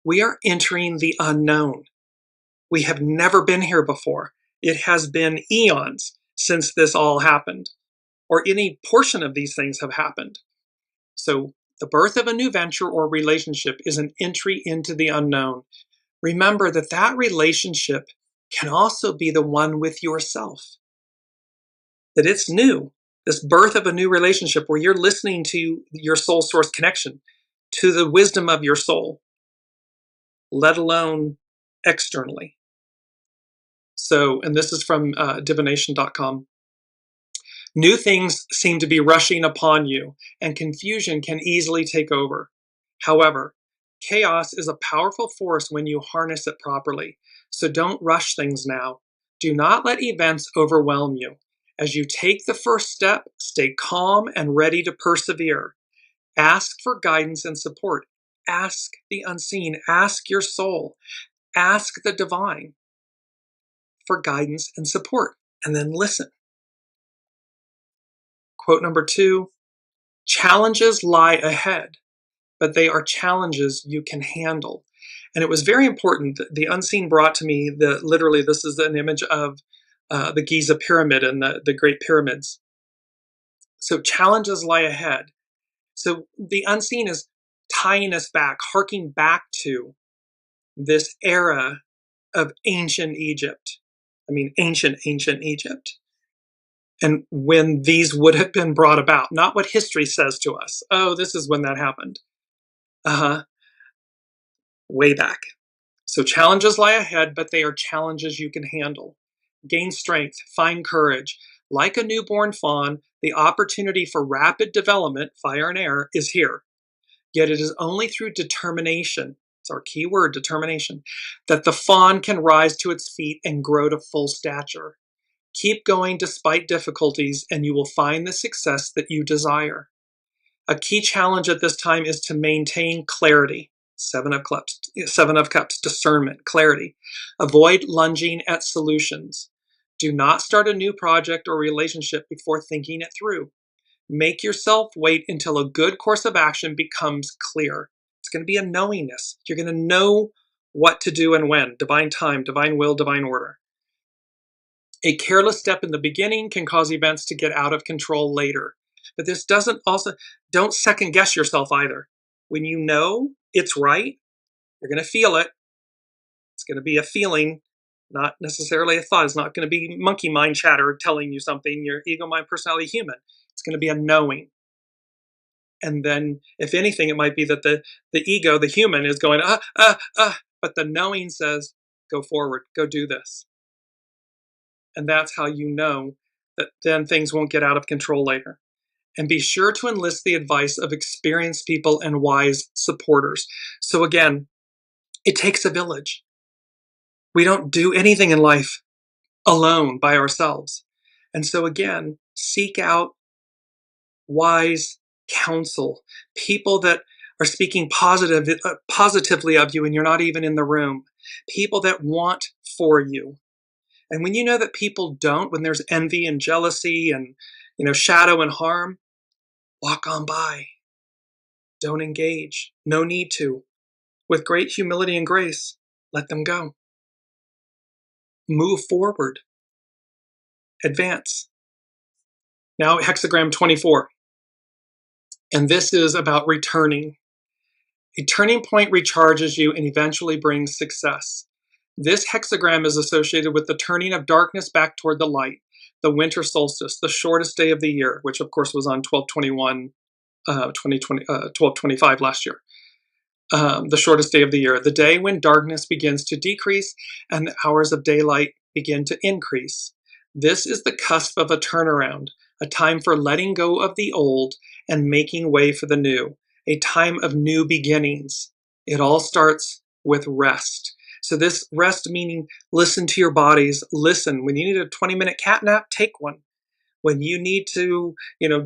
We are entering the unknown. We have never been here before. It has been eons since this all happened, or any portion of these things have happened. So the birth of a new venture or relationship is an entry into the unknown. Remember that that relationship can also be the one with yourself. That it's new. This birth of a new relationship where you're listening to your soul source connection, to the wisdom of your soul, let alone externally. So, and this is from divination.com. New things seem to be rushing upon you, and confusion can easily take over. However, chaos is a powerful force when you harness it properly, so don't rush things now. Do not let events overwhelm you. As you take the first step, stay calm and ready to persevere. Ask for guidance and support. Ask the unseen. Ask your soul. Ask the divine for guidance and support, and then listen. Quote number 2, challenges lie ahead, but they are challenges you can handle. And it was very important. The unseen brought to me literally, this is an image of the Giza pyramid and the Great Pyramids. So challenges lie ahead. So the unseen is tying us back, harking back to this era of ancient Egypt. I mean, ancient Egypt. And when these would have been brought about, not what history says to us. Oh, this is when that happened. Way back. So challenges lie ahead, but they are challenges you can handle. Gain strength, find courage. Like a newborn fawn, the opportunity for rapid development, fire and air, is here. Yet it is only through determination, it's our key word, determination, that the fawn can rise to its feet and grow to full stature. Keep going despite difficulties, and you will find the success that you desire. A key challenge at this time is to maintain clarity. 7 of Cups, discernment, clarity. Avoid lunging at solutions. Do not start a new project or relationship before thinking it through. Make yourself wait until a good course of action becomes clear. It's going to be a knowingness. You're going to know what to do and when. Divine time, divine will, divine order. A careless step in the beginning can cause events to get out of control later. But this don't second guess yourself either. When you know it's right, you're going to feel it. It's going to be a feeling, not necessarily a thought. It's not going to be monkey mind chatter telling you something, your ego, mind, personality, human. It's going to be a knowing. And then, if anything, it might be that the ego, the human, is going, but the knowing says, go forward, go do this. And that's how you know that then things won't get out of control later. And be sure to enlist the advice of experienced people and wise supporters. So again, it takes a village. We don't do anything in life alone by ourselves. And so again, seek out wise counsel, people that are speaking positively of you and you're not even in the room, people that want for you. And when you know that people don't, when there's envy and jealousy and shadow and harm, walk on by. Don't engage. No need to. With great humility and grace, let them go. Move forward. Advance. Now, hexagram 24. And this is about returning. A turning point recharges you and eventually brings success. This hexagram is associated with the turning of darkness back toward the light, the winter solstice, the shortest day of the year, which of course was on 12/25 last year. The shortest day of the year, the day when darkness begins to decrease and the hours of daylight begin to increase. This is the cusp of a turnaround, a time for letting go of the old and making way for the new, a time of new beginnings. It all starts with rest. So this rest meaning listen to your bodies, listen. When you need a 20-minute cat nap, take one. When you need to,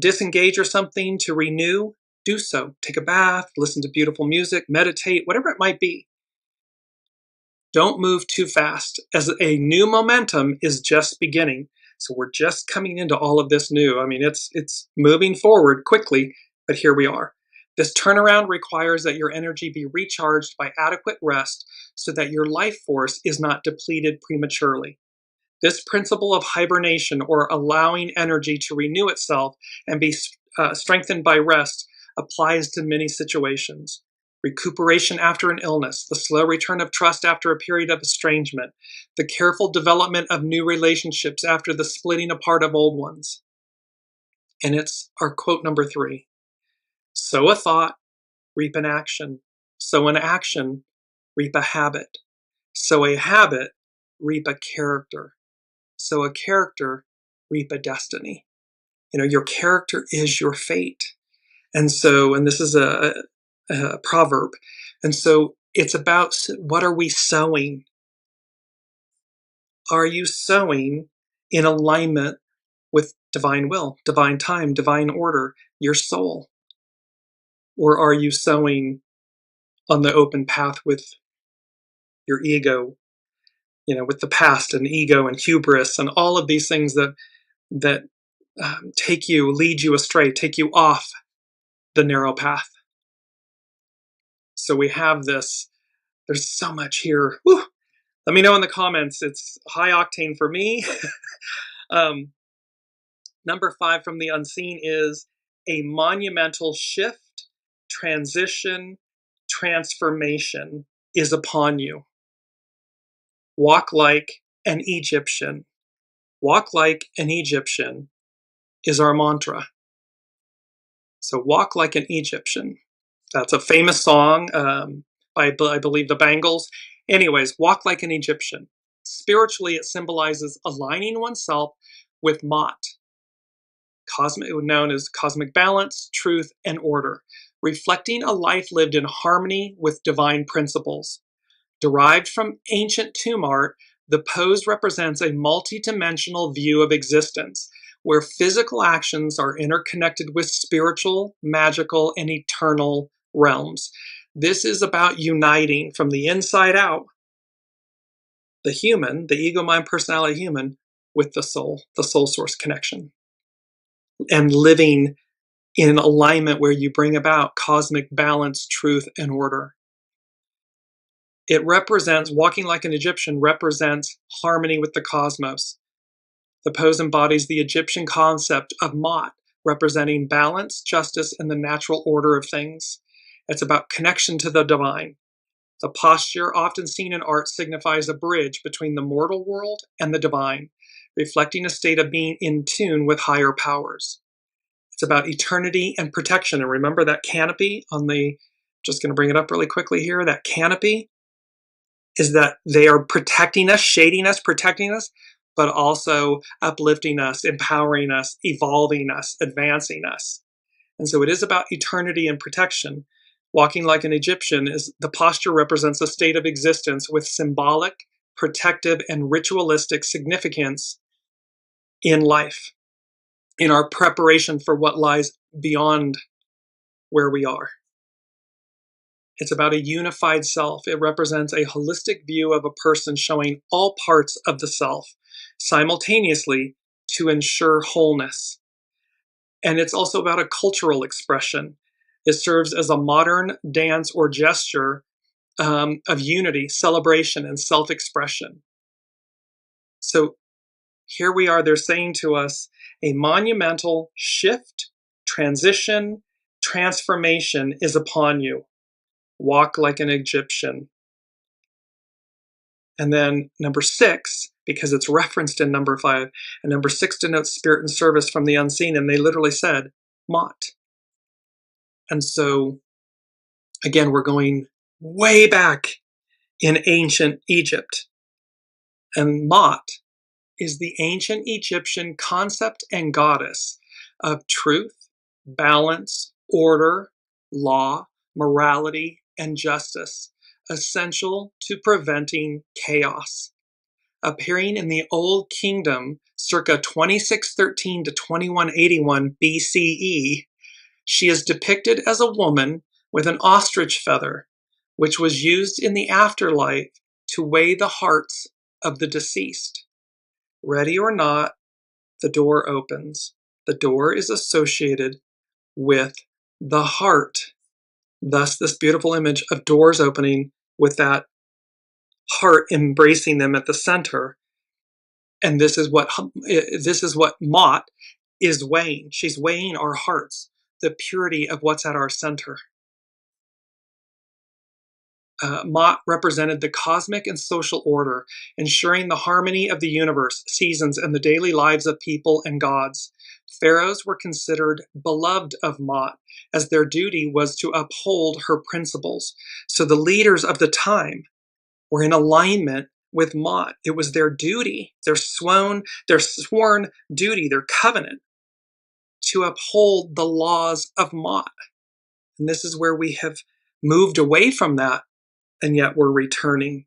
disengage or something to renew, do so. Take a bath, listen to beautiful music, meditate, whatever it might be. Don't move too fast, as a new momentum is just beginning. So we're just coming into all of this new. I mean, it's moving forward quickly, but here we are. This turnaround requires that your energy be recharged by adequate rest so that your life force is not depleted prematurely. This principle of hibernation, or allowing energy to renew itself and be strengthened by rest, applies to many situations. Recuperation after an illness, the slow return of trust after a period of estrangement, the careful development of new relationships after the splitting apart of old ones. And it's our quote number 3. Sow a thought, reap an action. Sow an action, reap a habit. Sow a habit, reap a character. Sow a character, reap a destiny. Your character is your fate. And this is a proverb. And so it's about, what are we sowing? Are you sowing in alignment with divine will, divine time, divine order, your soul? Or are you sowing on the open path with your ego, with the past and ego and hubris and all of these things that lead you astray, take you off the narrow path? So we have this, there's so much here. Whew. Let me know in the comments. It's high octane for me. Number 5 from the unseen is a monumental shift, transition, transformation is upon you. Walk like an Egyptian. Walk like an Egyptian is our mantra. So walk like an Egyptian. That's a famous song by, I believe, the Bangles. Anyways, walk like an Egyptian. Spiritually, it symbolizes aligning oneself with Mot, known as cosmic balance, truth, and order, reflecting a life lived in harmony with divine principles. Derived from ancient tomb art, the pose represents a multi-dimensional view of existence, where physical actions are interconnected with spiritual, magical, and eternal realms. This is about uniting from the inside out the human, the ego, mind, personality human, with the soul source connection, and living in alignment where you bring about cosmic balance, truth, and order. It represents, walking like an Egyptian represents harmony with the cosmos. The pose embodies the Egyptian concept of Mot, representing balance, justice, and the natural order of things. It's about connection to the divine. The posture, often seen in art, signifies a bridge between the mortal world and the divine, reflecting a state of being in tune with higher powers. It's about eternity and protection. And remember that canopy just going to bring it up really quickly here, that canopy is that they are protecting us, shading us, protecting us, but also uplifting us, empowering us, evolving us, advancing us. And so it is about eternity and protection. Walking like an Egyptian is the posture represents a state of existence with symbolic, protective, and ritualistic significance in life, in our preparation for what lies beyond where we are. It's about a unified self. It represents a holistic view of a person showing all parts of the self simultaneously to ensure wholeness. And it's also about a cultural expression. It serves as a modern dance or gesture of unity, celebration, and self-expression. So here we are, they're saying to us, a monumental shift, transition, transformation is upon you. Walk like an Egyptian. And then number 6, because it's referenced in number 5, and number 6 denotes spirit and service from the unseen, and they literally said, Mot. And so, again, we're going way back in ancient Egypt. And Mot is the ancient Egyptian concept and goddess of truth, balance, order, law, morality, and justice, essential to preventing chaos. Appearing in the Old Kingdom circa 2613 to 2181 BCE, she is depicted as a woman with an ostrich feather, which was used in the afterlife to weigh the hearts of the deceased. Ready or not, the door opens. The door is associated with the heart. Thus, this beautiful image of doors opening with that heart embracing them at the center. And this is what Mot is weighing. She's weighing our hearts, the purity of what's at our center. Mot represented the cosmic and social order, ensuring the harmony of the universe, seasons, and the daily lives of people and gods. Pharaohs were considered beloved of Mot, as their duty was to uphold her principles. So the leaders of the time were in alignment with Mot. It was their duty, their sworn duty, their covenant, to uphold the laws of Mot. And this is where we have moved away from that, and yet we're returning.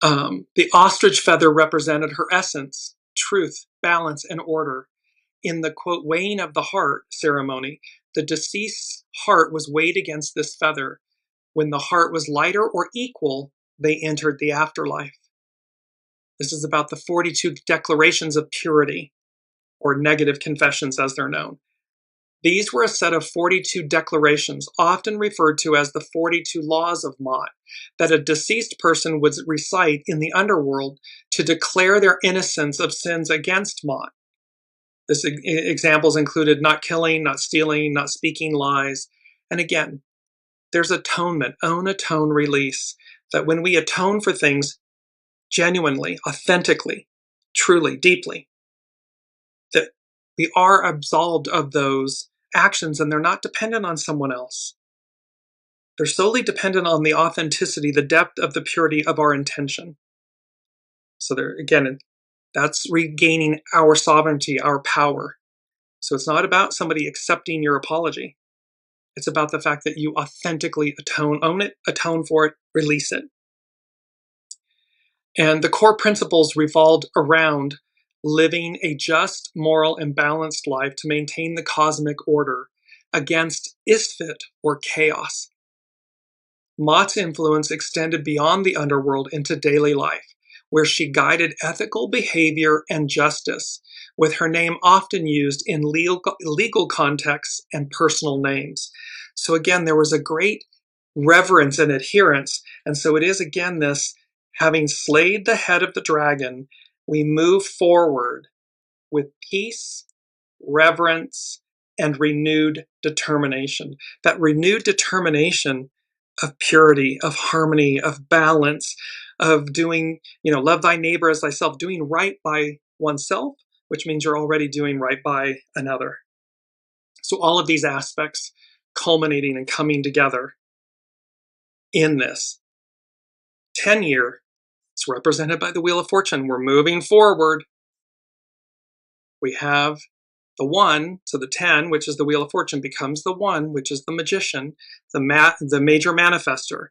The ostrich feather represented her essence, truth, balance, and order. In the, quote, weighing of the heart ceremony, the deceased's heart was weighed against this feather. When the heart was lighter or equal, they entered the afterlife. This is about the 42 declarations of purity, or negative confessions as they're known. These were a set of 42 declarations, often referred to as the 42 laws of Mot, that a deceased person would recite in the underworld to declare their innocence of sins against Mot. This examples included not killing, not stealing, not speaking lies. And again, there's atonement, own, atone, release, that when we atone for things genuinely, authentically, truly, deeply, that we are absolved of those actions, and they're not dependent on someone else. They're solely dependent on the authenticity, the depth of the purity of our intention. So there, again, that's regaining our sovereignty, our power. So it's not about somebody accepting your apology. It's about the fact that you authentically atone, own it, atone for it, release it. And the core principles revolved around living a just, moral, and balanced life to maintain the cosmic order against isfit, or chaos. Mot's influence extended beyond the underworld into daily life, where she guided ethical behavior and justice, with her name often used in legal contexts and personal names. So again, there was a great reverence and adherence. And so it is, again, this, having slayed the head of the dragon, we move forward with peace, reverence, and renewed determination. That renewed determination of purity, of harmony, of balance, of doing, love thy neighbor as thyself, doing right by oneself, which means you're already doing right by another. So all of these aspects culminating and coming together in this 10-year It's represented by the Wheel of Fortune. We're moving forward. We have the 1, so the 10, which is the Wheel of Fortune, becomes the 1, which is the magician, the major manifester.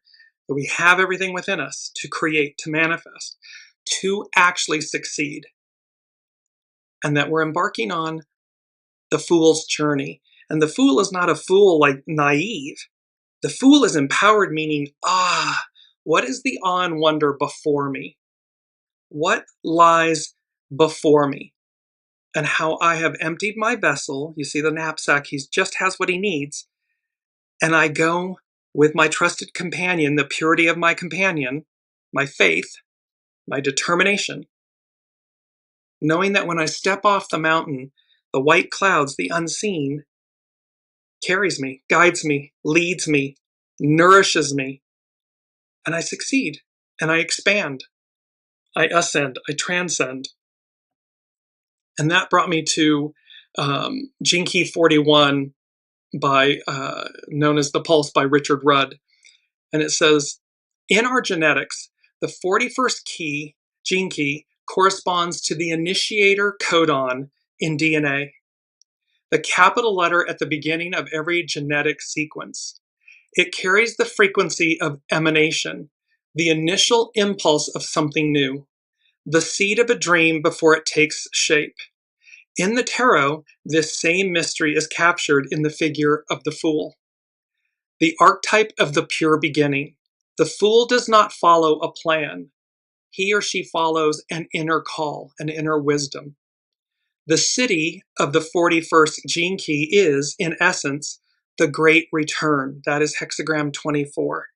That we have everything within us to create, to manifest, to actually succeed. And that we're embarking on the fool's journey. And the fool is not a fool like naive. The fool is empowered, meaning, what is the awe and wonder before me? What lies before me? And how I have emptied my vessel. You see the knapsack, he just has what he needs. And I go with my trusted companion, the purity of my companion, my faith, my determination, knowing that when I step off the mountain, the white clouds, the unseen, carries me, guides me, leads me, nourishes me, and I succeed, and I expand, I ascend, I transcend. And that brought me to Gene Key 41 by known as The Pulse by Richard Rudd. And it says, in our genetics, the 41st key, gene key, corresponds to the initiator codon in DNA, the capital letter at the beginning of every genetic sequence. It carries the frequency of emanation, the initial impulse of something new, the seed of a dream before it takes shape. In the tarot, this same mystery is captured in the figure of the Fool, the archetype of the pure beginning. The Fool does not follow a plan. He or she follows an inner call, an inner wisdom. The city of the 41st gene key is, in essence, the Great Return. That is hexagram 24.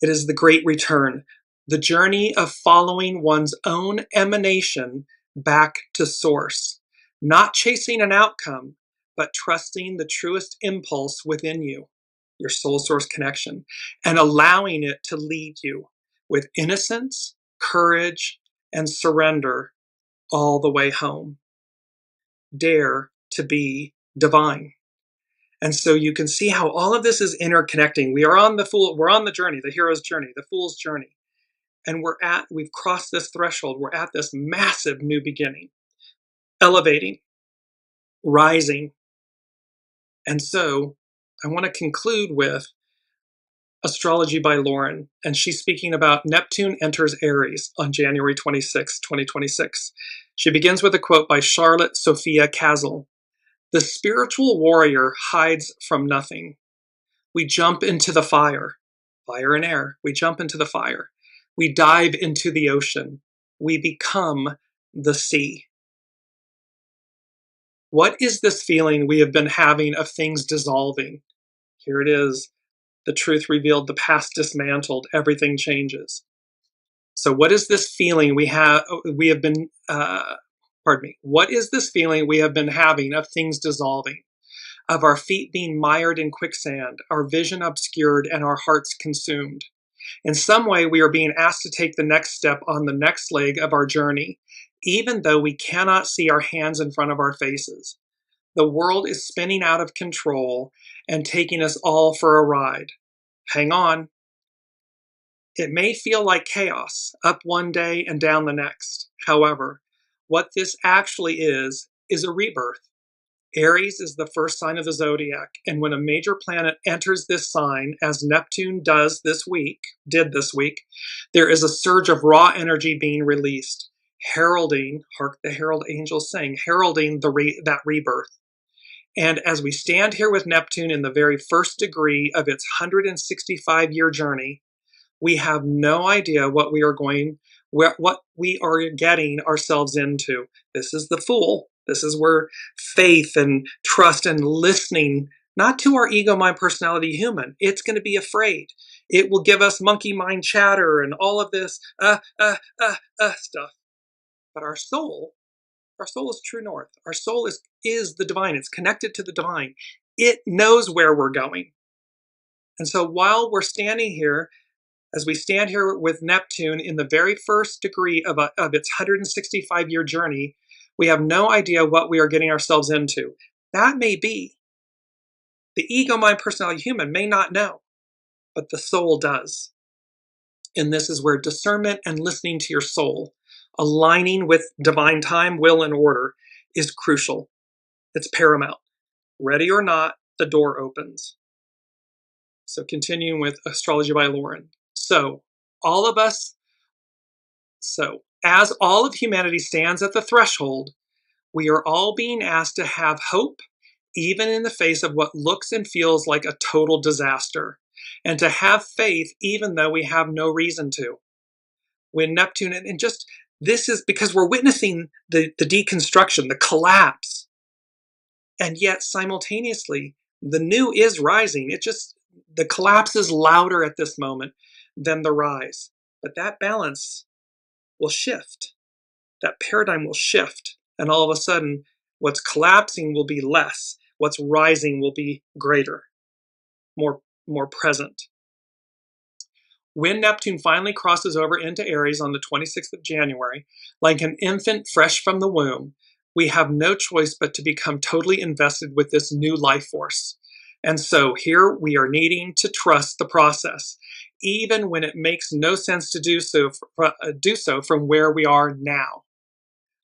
It is the Great Return, the journey of following one's own emanation back to source. Not chasing an outcome, but trusting the truest impulse within you, your soul source connection, and allowing it to lead you with innocence, courage, and surrender all the way home. Dare to be divine. And so you can see how all of this is interconnecting. We're on the journey, the hero's journey, the fool's journey. And we've crossed this threshold. We're at this massive new beginning, elevating, rising. And so I want to conclude with Astrology by Lauren. And she's speaking about Neptune enters Aries on January 26, 2026. She begins with a quote by Charlotte Sophia Castle. The spiritual warrior hides from nothing. We jump into the fire and air. We jump into the fire. We dive into the ocean. We become the sea. What is this feeling we have been having of things dissolving? Here it is. The truth revealed, the past dismantled, everything changes. So what is this feeling what is this feeling we have been having of things dissolving, of our feet being mired in quicksand, our vision obscured, and our hearts consumed? In some way, we are being asked to take the next step on the next leg of our journey, even though we cannot see our hands in front of our faces. The world is spinning out of control and taking us all for a ride. Hang on. It may feel like chaos, up one day and down the next. However, what this actually is a rebirth. Aries is the first sign of the zodiac, and when a major planet enters this sign, as Neptune did this week, there is a surge of raw energy being released, heralding, hark the herald angels sing, heralding that rebirth. And as we stand here with Neptune in the very first degree of its 165-year journey, we have no idea what we are getting ourselves into. This is the Fool. This is where faith and trust and listening, not to our ego, mind, personality, human. It's going to be afraid. It will give us monkey mind chatter and all of this stuff. But our soul is true north. Our soul is the divine. It's connected to the divine. It knows where we're going. And so while we're standing here, as we stand here with Neptune in the very first degree of its 165-year journey, we have no idea what we are getting ourselves into. That may be. The ego, mind, personality, human may not know, but the soul does. And this is where discernment and listening to your soul, aligning with divine time, will, and order is crucial. It's paramount. Ready or not, the door opens. So continuing with Astrology by Lauren. As all of humanity stands at the threshold, we are all being asked to have hope, even in the face of what looks and feels like a total disaster, and to have faith even though we have no reason to. When Neptune, and just this is because we're witnessing the deconstruction, the collapse, and yet simultaneously, the new is rising. The collapse is louder at this moment than the rise. But that balance will shift. That paradigm will shift. And all of a sudden, what's collapsing will be less. What's rising will be greater, more present. When Neptune finally crosses over into Aries on the 26th of January, like an infant fresh from the womb, we have no choice but to become totally invested with this new life force. And so here we are needing to trust the process, even when it makes no sense to do so from where we are now.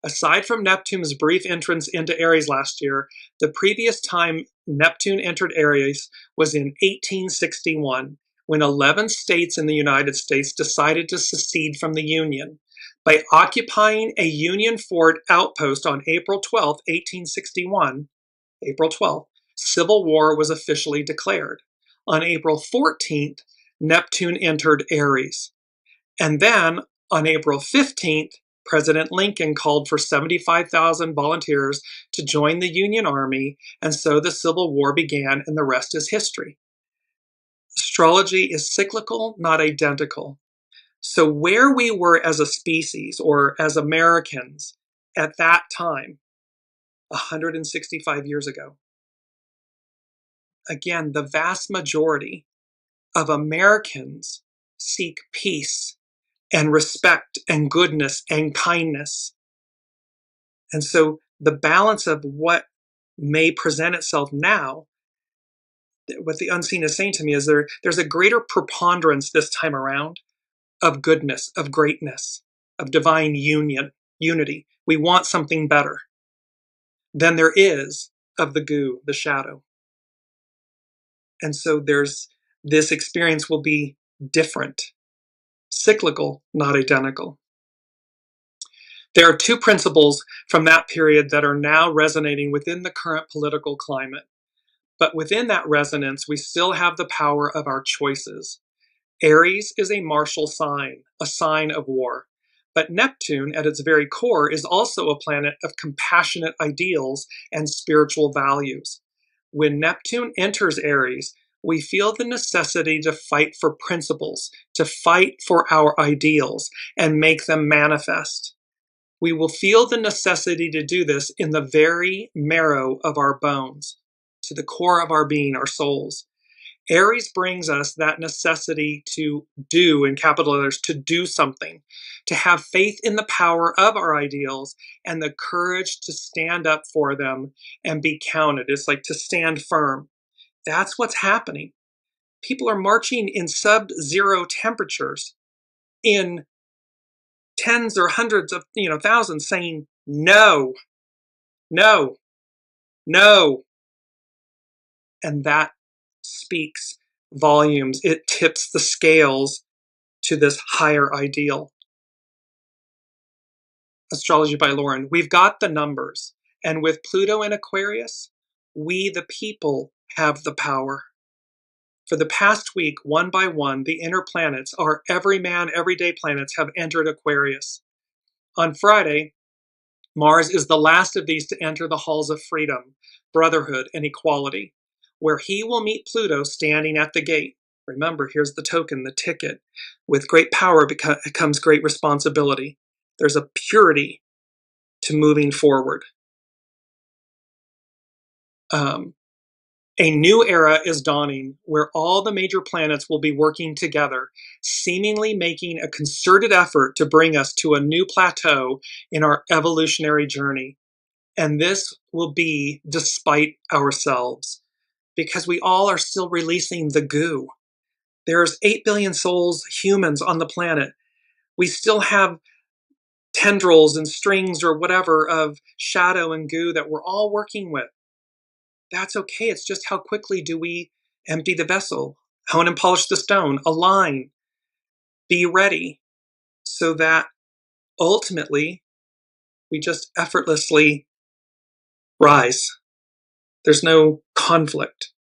Aside from Neptune's brief entrance into Aries last year, the previous time Neptune entered Aries was in 1861, when 11 states in the United States decided to secede from the Union. By occupying a Union fort outpost on April 12, 1861, April 12th, civil war was officially declared. On April 14th, Neptune entered Aries. And then on April 15th, President Lincoln called for 75,000 volunteers to join the Union Army, and so the Civil War began, and the rest is history. Astrology is cyclical, not identical. So where we were as a species or as Americans at that time, 165 years ago, again, the vast majority of Americans seek peace and respect and goodness and kindness. And so the balance of what may present itself now, what the unseen is saying to me is there's a greater preponderance this time around of goodness, of greatness, of divine unity. We want something better than there is of the goo, the shadow. And so this experience will be different, cyclical, not identical. There are two principles from that period that are now resonating within the current political climate. But within that resonance, we still have the power of our choices. Aries is a martial sign, a sign of war. But Neptune, at its very core, is also a planet of compassionate ideals and spiritual values. When Neptune enters Aries, we feel the necessity to fight for principles, to fight for our ideals, and make them manifest. We will feel the necessity to do this in the very marrow of our bones, to the core of our being, our souls. Aries brings us that necessity to do, in capital letters, to do something, to have faith in the power of our ideals and the courage to stand up for them and be counted. It's like to stand firm. That's what's happening. People are marching in sub-zero temperatures in tens or hundreds of thousands saying no, no, no. And that speaks volumes. It tips the scales to this higher ideal. Astrology by Lauren. We've got the numbers. And with Pluto in Aquarius, we the people have the power. For the past week, one by one, the inner planets, our everyman, everyday planets, have entered Aquarius. On Friday, Mars is the last of these to enter the halls of freedom, brotherhood, and equality, where he will meet Pluto standing at the gate. Remember, here's the token, the ticket. With great power comes great responsibility. There's a purity to moving forward. A new era is dawning where all the major planets will be working together, seemingly making a concerted effort to bring us to a new plateau in our evolutionary journey. And this will be despite ourselves, because we all are still releasing the goo. There's 8 billion souls, humans on the planet. We still have tendrils and strings or whatever of shadow and goo that we're all working with. That's okay. It's just how quickly do we empty the vessel, hone and polish the stone, align, be ready, so that ultimately we just effortlessly rise. There's no conflict.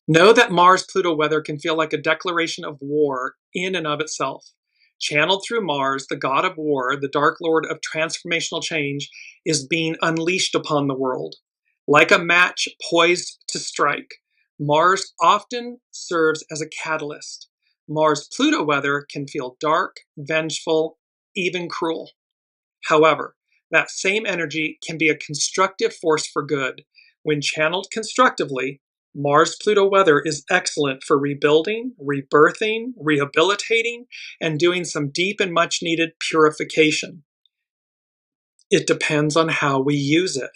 Know that Mars-Pluto weather can feel like a declaration of war in and of itself. Channeled through Mars, the god of war, the dark lord of transformational change, is being unleashed upon the world. Like a match poised to strike, Mars often serves as a catalyst. Mars-Pluto weather can feel dark, vengeful, even cruel. However, that same energy can be a constructive force for good. When channeled constructively, Mars-Pluto weather is excellent for rebuilding, rebirthing, rehabilitating, and doing some deep and much needed purification. It depends on how we use it.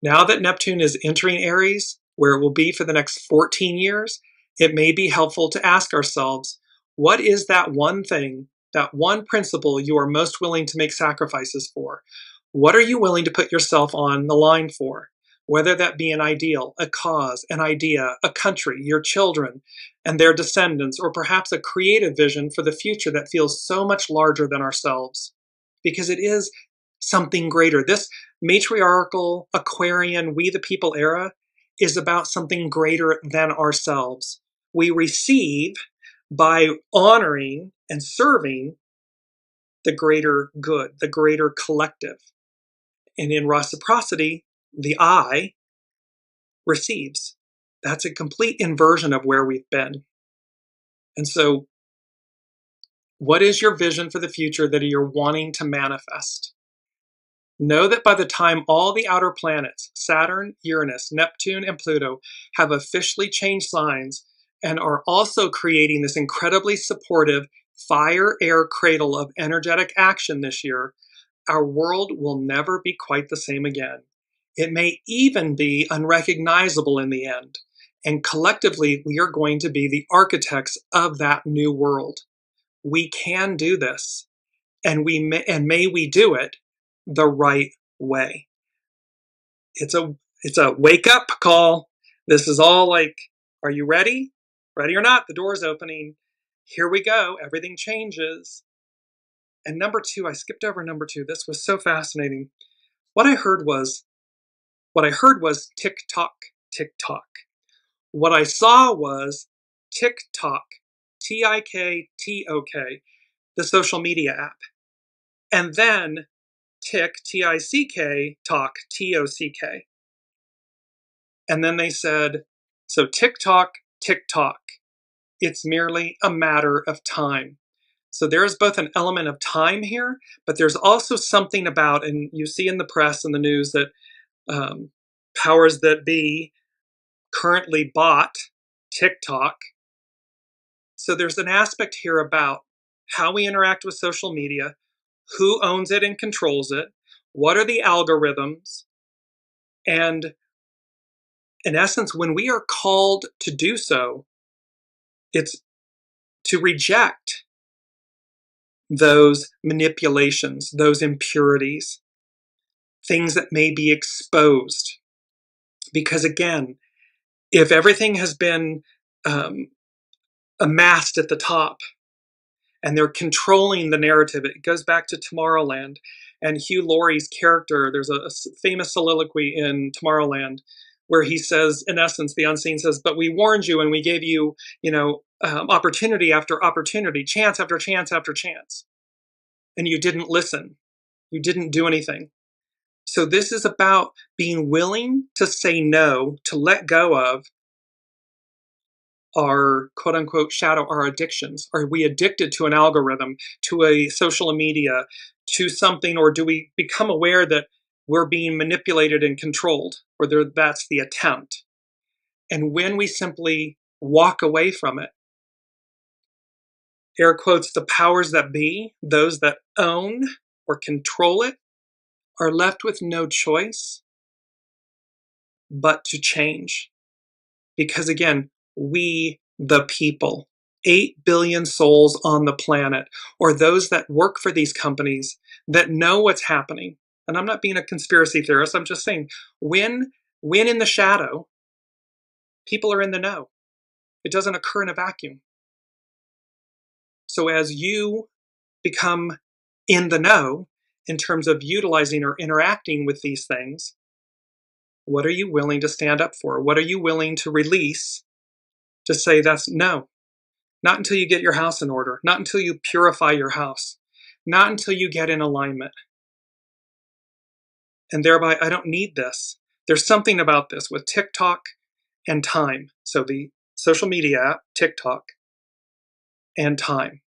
Now that Neptune is entering Aries, where it will be for the next 14 years, it may be helpful to ask ourselves, what is that one thing, that one principle you are most willing to make sacrifices for? What are you willing to put yourself on the line for? Whether that be an ideal, a cause, an idea, a country, your children and their descendants, or perhaps a creative vision for the future that feels so much larger than ourselves. Because it is something greater. This matriarchal Aquarian we the people era is about something greater than ourselves. We receive by honoring and serving the greater good, the greater collective. And in reciprocity, the I receives. That's a complete inversion of where we've been. And so, what is your vision for the future that you're wanting to manifest? Know that by the time all the outer planets, Saturn, Uranus, Neptune, and Pluto, have officially changed signs and are also creating this incredibly supportive fire-air cradle of energetic action this year, our world will never be quite the same again. It may even be unrecognizable in the end. And collectively, we are going to be the architects of that new world. We can do this, and may we do it the right way. It's a wake up call. This is all like, are you ready? Ready or not, the door's opening. Here we go. Everything changes. And number two, I skipped over number two. This was so fascinating. What I heard was tick tock, tick tock. What I saw was TikTok, TIKTOK, the social media app. And then tick, TICK, talk, TOCK. And then they said, so TikTok, TikTok. It's merely a matter of time. So there's both an element of time here, but there's also something about, and you see in the press and the news that powers that be currently bought TikTok. So there's an aspect here about how we interact with social media, who owns it and controls it, what are the algorithms, and in essence, when we are called to do so, it's to reject those manipulations, those impurities, things that may be exposed. Because again, if everything has been amassed at the top and they're controlling the narrative, it goes back to Tomorrowland and Hugh Laurie's character. There's a famous soliloquy in Tomorrowland where he says, in essence, the unseen says, but we warned you and we gave you, opportunity after opportunity, chance after chance after chance. And you didn't listen. You didn't do anything. So this is about being willing to say no, to let go of our quote unquote shadow, our addictions. Are we addicted to an algorithm, to a social media, to something, or do we become aware that we're being manipulated and controlled, or that's the attempt? And when we simply walk away from it, air quotes, the powers that be, those that own or control it, are left with no choice but to change. Because again, We, the people, 8 billion souls on the planet, or those that work for these companies that know what's happening. And I'm not being a conspiracy theorist, I'm just saying, when in the shadow, people are in the know. It doesn't occur in a vacuum. So as you become in the know in terms of utilizing or interacting with these things, what are you willing to stand up for? What are you willing to release to say that's no? Not until you get your house in order, not until you purify your house, not until you get in alignment. And thereby, I don't need this. There's something about this with TikTok and time. So the social media app, TikTok, and time.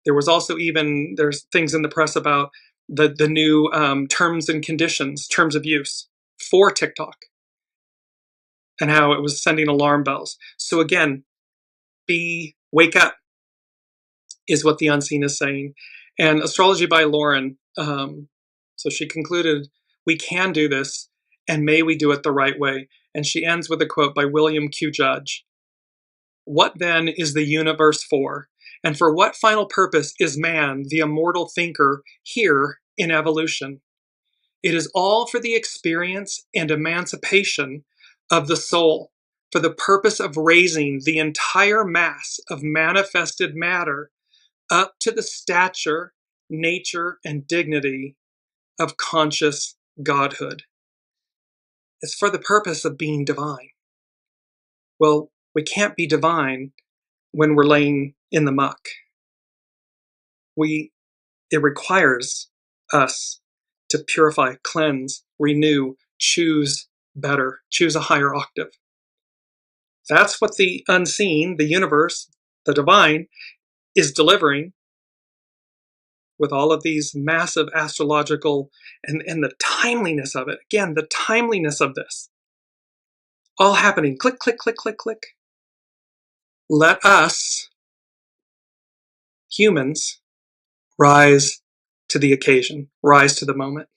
There was also there's things in the press about the new terms and conditions, terms of use for TikTok, and how it was sending alarm bells. So again, wake up is what the unseen is saying. And Astrology by Lauren, so she concluded, we can do this, and may we do it the right way. And she ends with a quote by William Q. Judge. What then is the universe for? And for what final purpose is man, the immortal thinker, here in evolution? It is all for the experience and emancipation of the soul, for the purpose of raising the entire mass of manifested matter up to the stature, nature, and dignity of conscious godhood. It's for the purpose of being divine. Well, we can't be divine when we're laying in the muck. It requires us to purify, cleanse, renew, choose better, choose a higher octave. That's what the unseen, the universe, the divine, is delivering with all of these massive astrological and the timeliness of it. Again, the timeliness of this. All happening, click, click, click, click, click. Let us, humans, rise to the occasion, rise to the moment.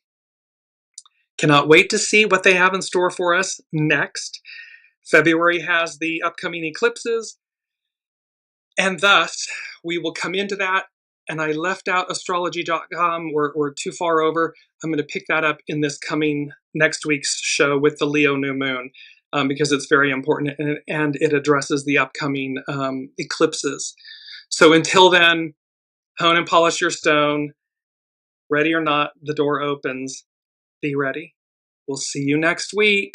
Cannot wait to see what they have in store for us next. February has the upcoming eclipses, and thus we will come into that. And I left out astrology.com. We're too far over. I'm going to pick that up in this coming next week's show with the Leo new moon, because it's very important and it addresses the upcoming eclipses. So until then, hone and polish your stone. Ready or not, the door opens. Be ready. We'll see you next week.